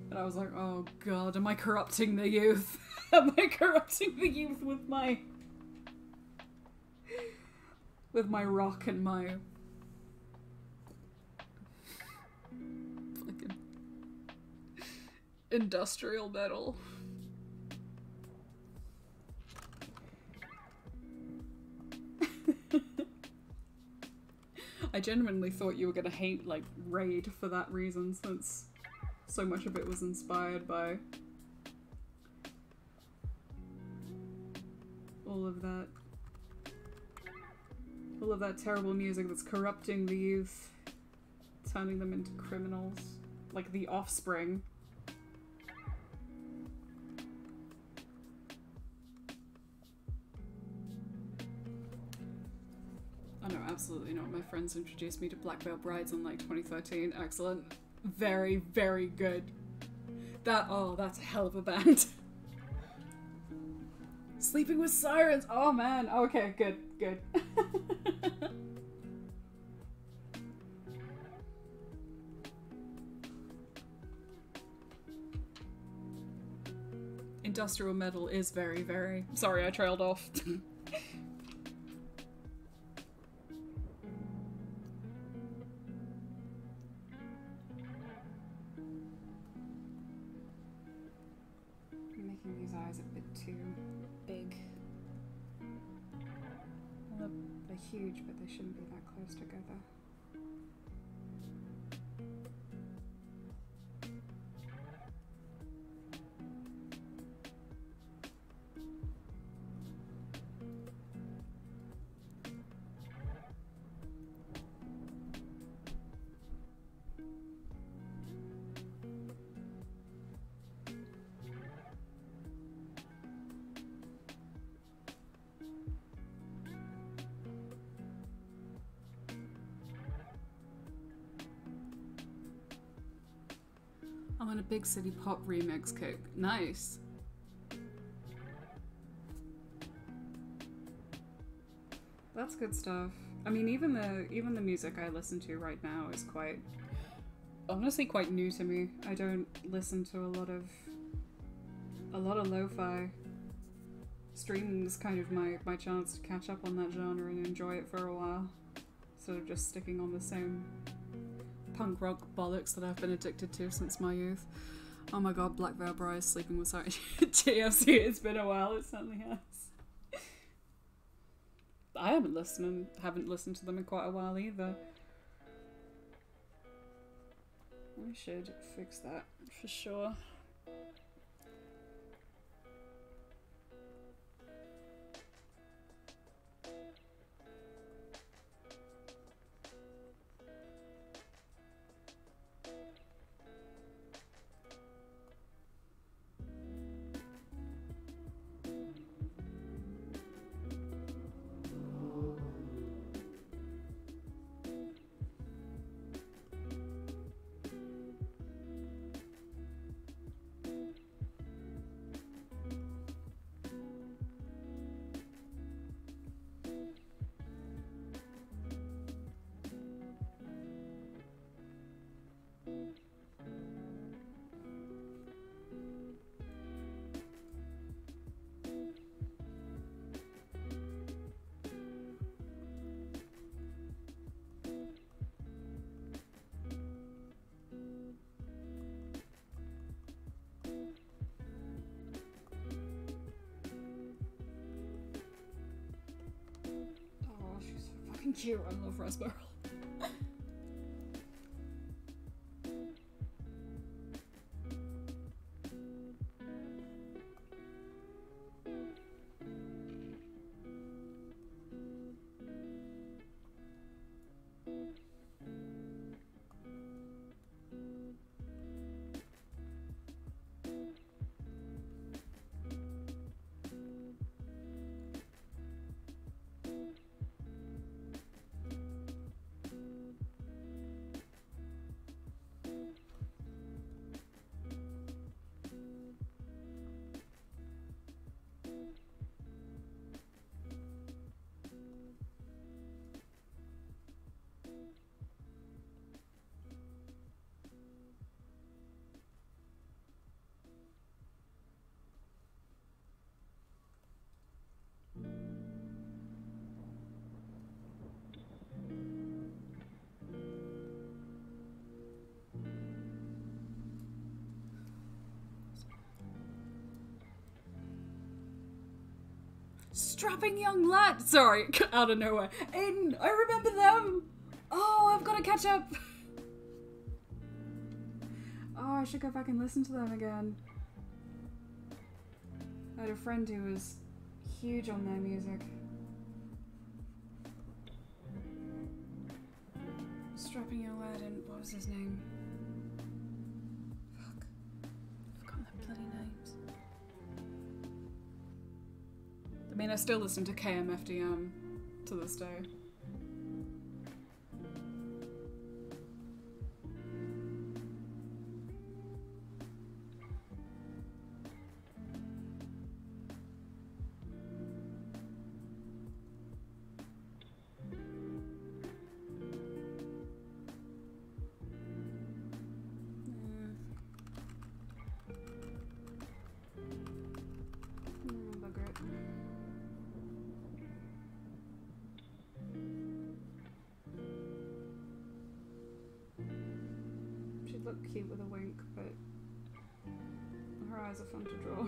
and I was like, oh god, am I corrupting the youth? Am I corrupting the youth with my rock and my fucking industrial metal? I genuinely thought you were gonna hate, like, Raid for that reason, since so much of it was inspired by all of that terrible music that's corrupting the youth, turning them into criminals, like The Offspring. Oh no, absolutely not. My friends introduced me to Black Veil Brides in like 2013. Excellent. Very, very good. That's a hell of a band. Sleeping with Sirens. Oh man. Okay, good. industrial metal is very, very... Sorry, I trailed off. I'm making these eyes a bit too big. Well, they're huge, but they shouldn't be that close together. I'm on a big city pop remix kick. Nice. That's good stuff. I mean, even the music I listen to right now is quite, honestly, quite new to me. I don't listen to a lot of lo-fi. Streaming is kind of my chance to catch up on that genre and enjoy it for a while, instead of just sticking on the same punk rock bollocks that I've been addicted to since my youth. Oh my god, Black Veil Bride sleeping with Sorry TFC, it's been a while, it certainly has. I haven't listened to them in quite a while either. I should fix that for sure. Cute. I love Raspberry. Strapping young lad. Sorry, out of nowhere. Aiden, I remember them. Oh, I've got to catch up. Oh, I should go back and listen to them again. I had a friend who was huge on their music. Strapping young lad and what was his name? Fuck. I've forgotten their bloody names. I mean, I still listen to KMFDM to this day. look cute with a wink, but her eyes are fun to draw.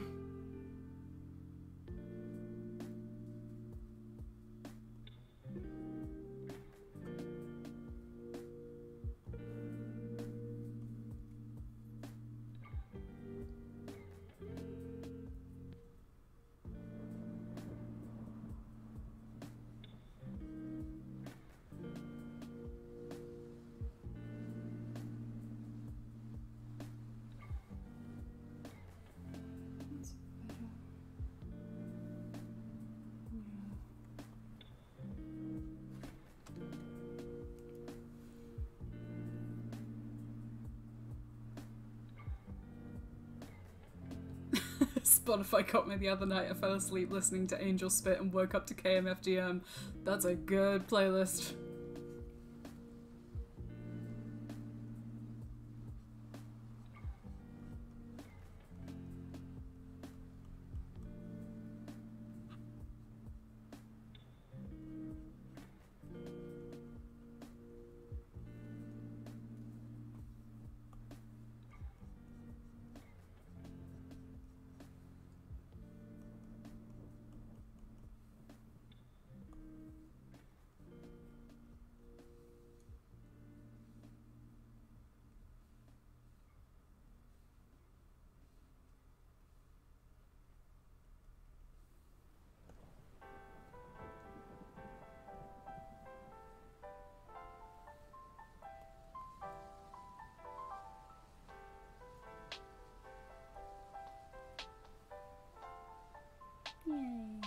Spotify got me the other night. I fell asleep listening to Angel Spit and woke up to KMFDM. That's a good playlist. Yay.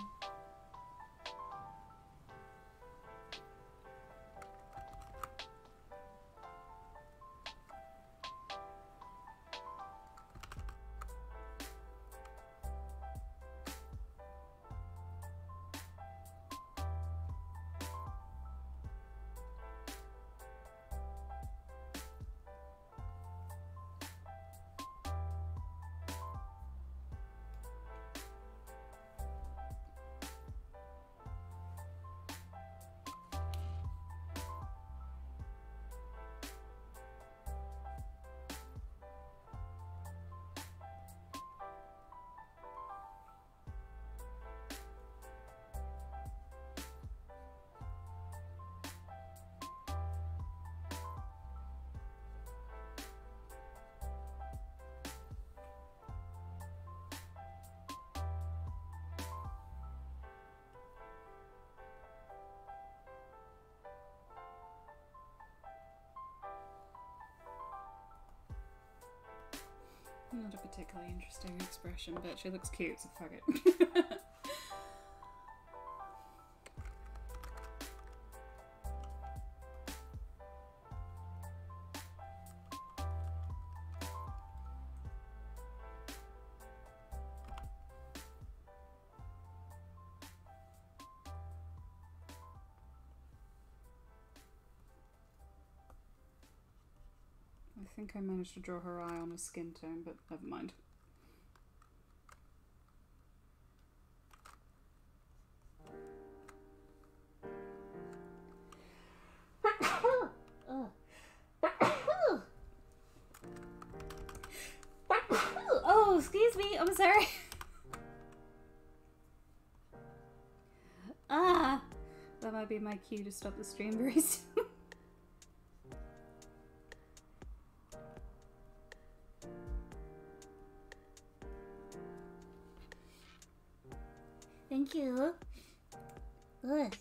Not a particularly interesting expression, but she looks cute, so fuck it. I think I managed to draw her eye on a skin tone, but never mind. Oh, excuse me, I'm sorry. Ah, That might be my cue to stop the stream very soon. thank you. Ugh.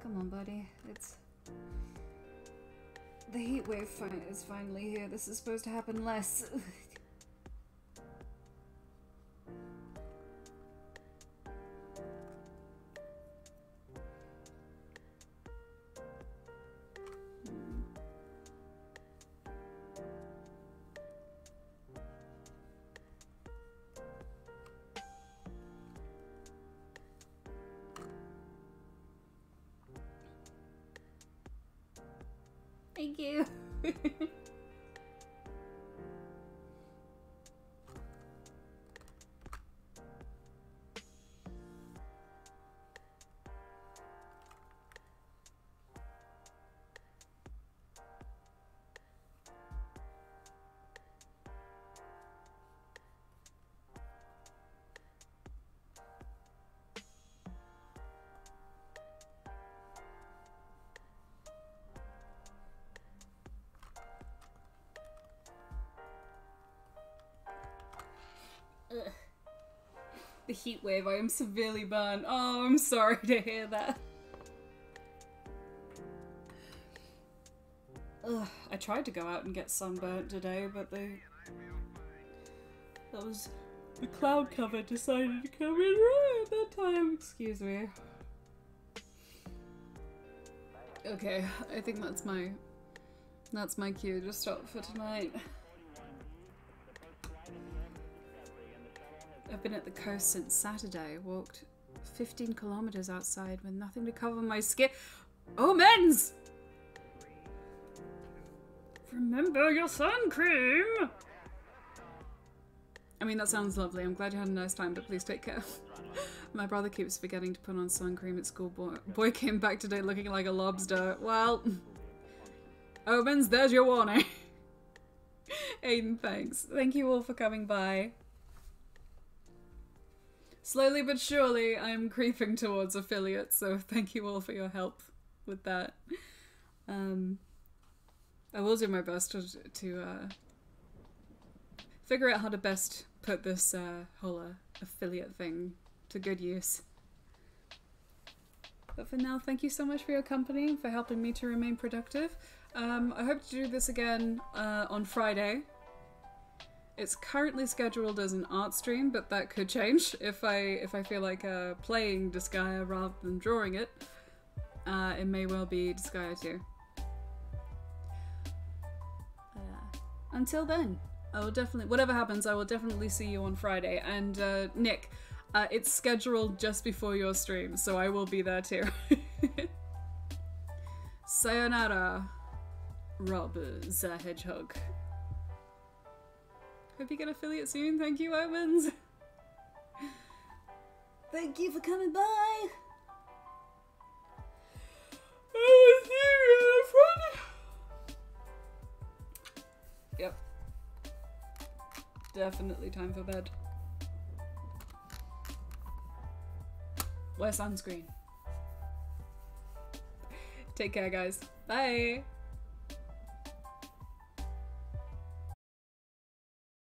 Come on, buddy. It's... The heat wave is finally here. This is supposed to happen less. Thank you. Ugh. The heat wave, I am severely burned. Oh, I'm sorry to hear that. Ugh, I tried to go out and get sunburnt today, but the cloud cover decided to come in right at that time. Excuse me. Okay, I think that's my cue to stop for tonight. I've been at the coast since Saturday. Walked 15 kilometers outside with nothing to cover my skin. Omens! Remember your sun cream! I mean, that sounds lovely. I'm glad you had a nice time, but please take care. My brother keeps forgetting to put on sun cream at school. Boy came back today looking like a lobster. Well, Omens, there's your warning. Aiden, thanks. Thank you all for coming by. Slowly but surely, I'm creeping towards affiliate, so thank you all for your help with that. I will do my best to figure out how to best put this whole affiliate thing to good use. But for now, thank you so much for your company and for helping me to remain productive. I hope to do this again on Friday. It's currently scheduled as an art stream, but that could change if I feel like playing Disgaea rather than drawing it. It may well be Disgaea too. Until then, I will definitely, whatever happens, I will definitely see you on Friday. And Nick, it's scheduled just before your stream, so I will be there too. Sayonara, Rob the Hedgehog. Hope you get affiliate soon. Thank you, Omens. Thank you for coming by. I will see you on Friday. Yep. Definitely time for bed. Wear sunscreen. Take care, guys. Bye.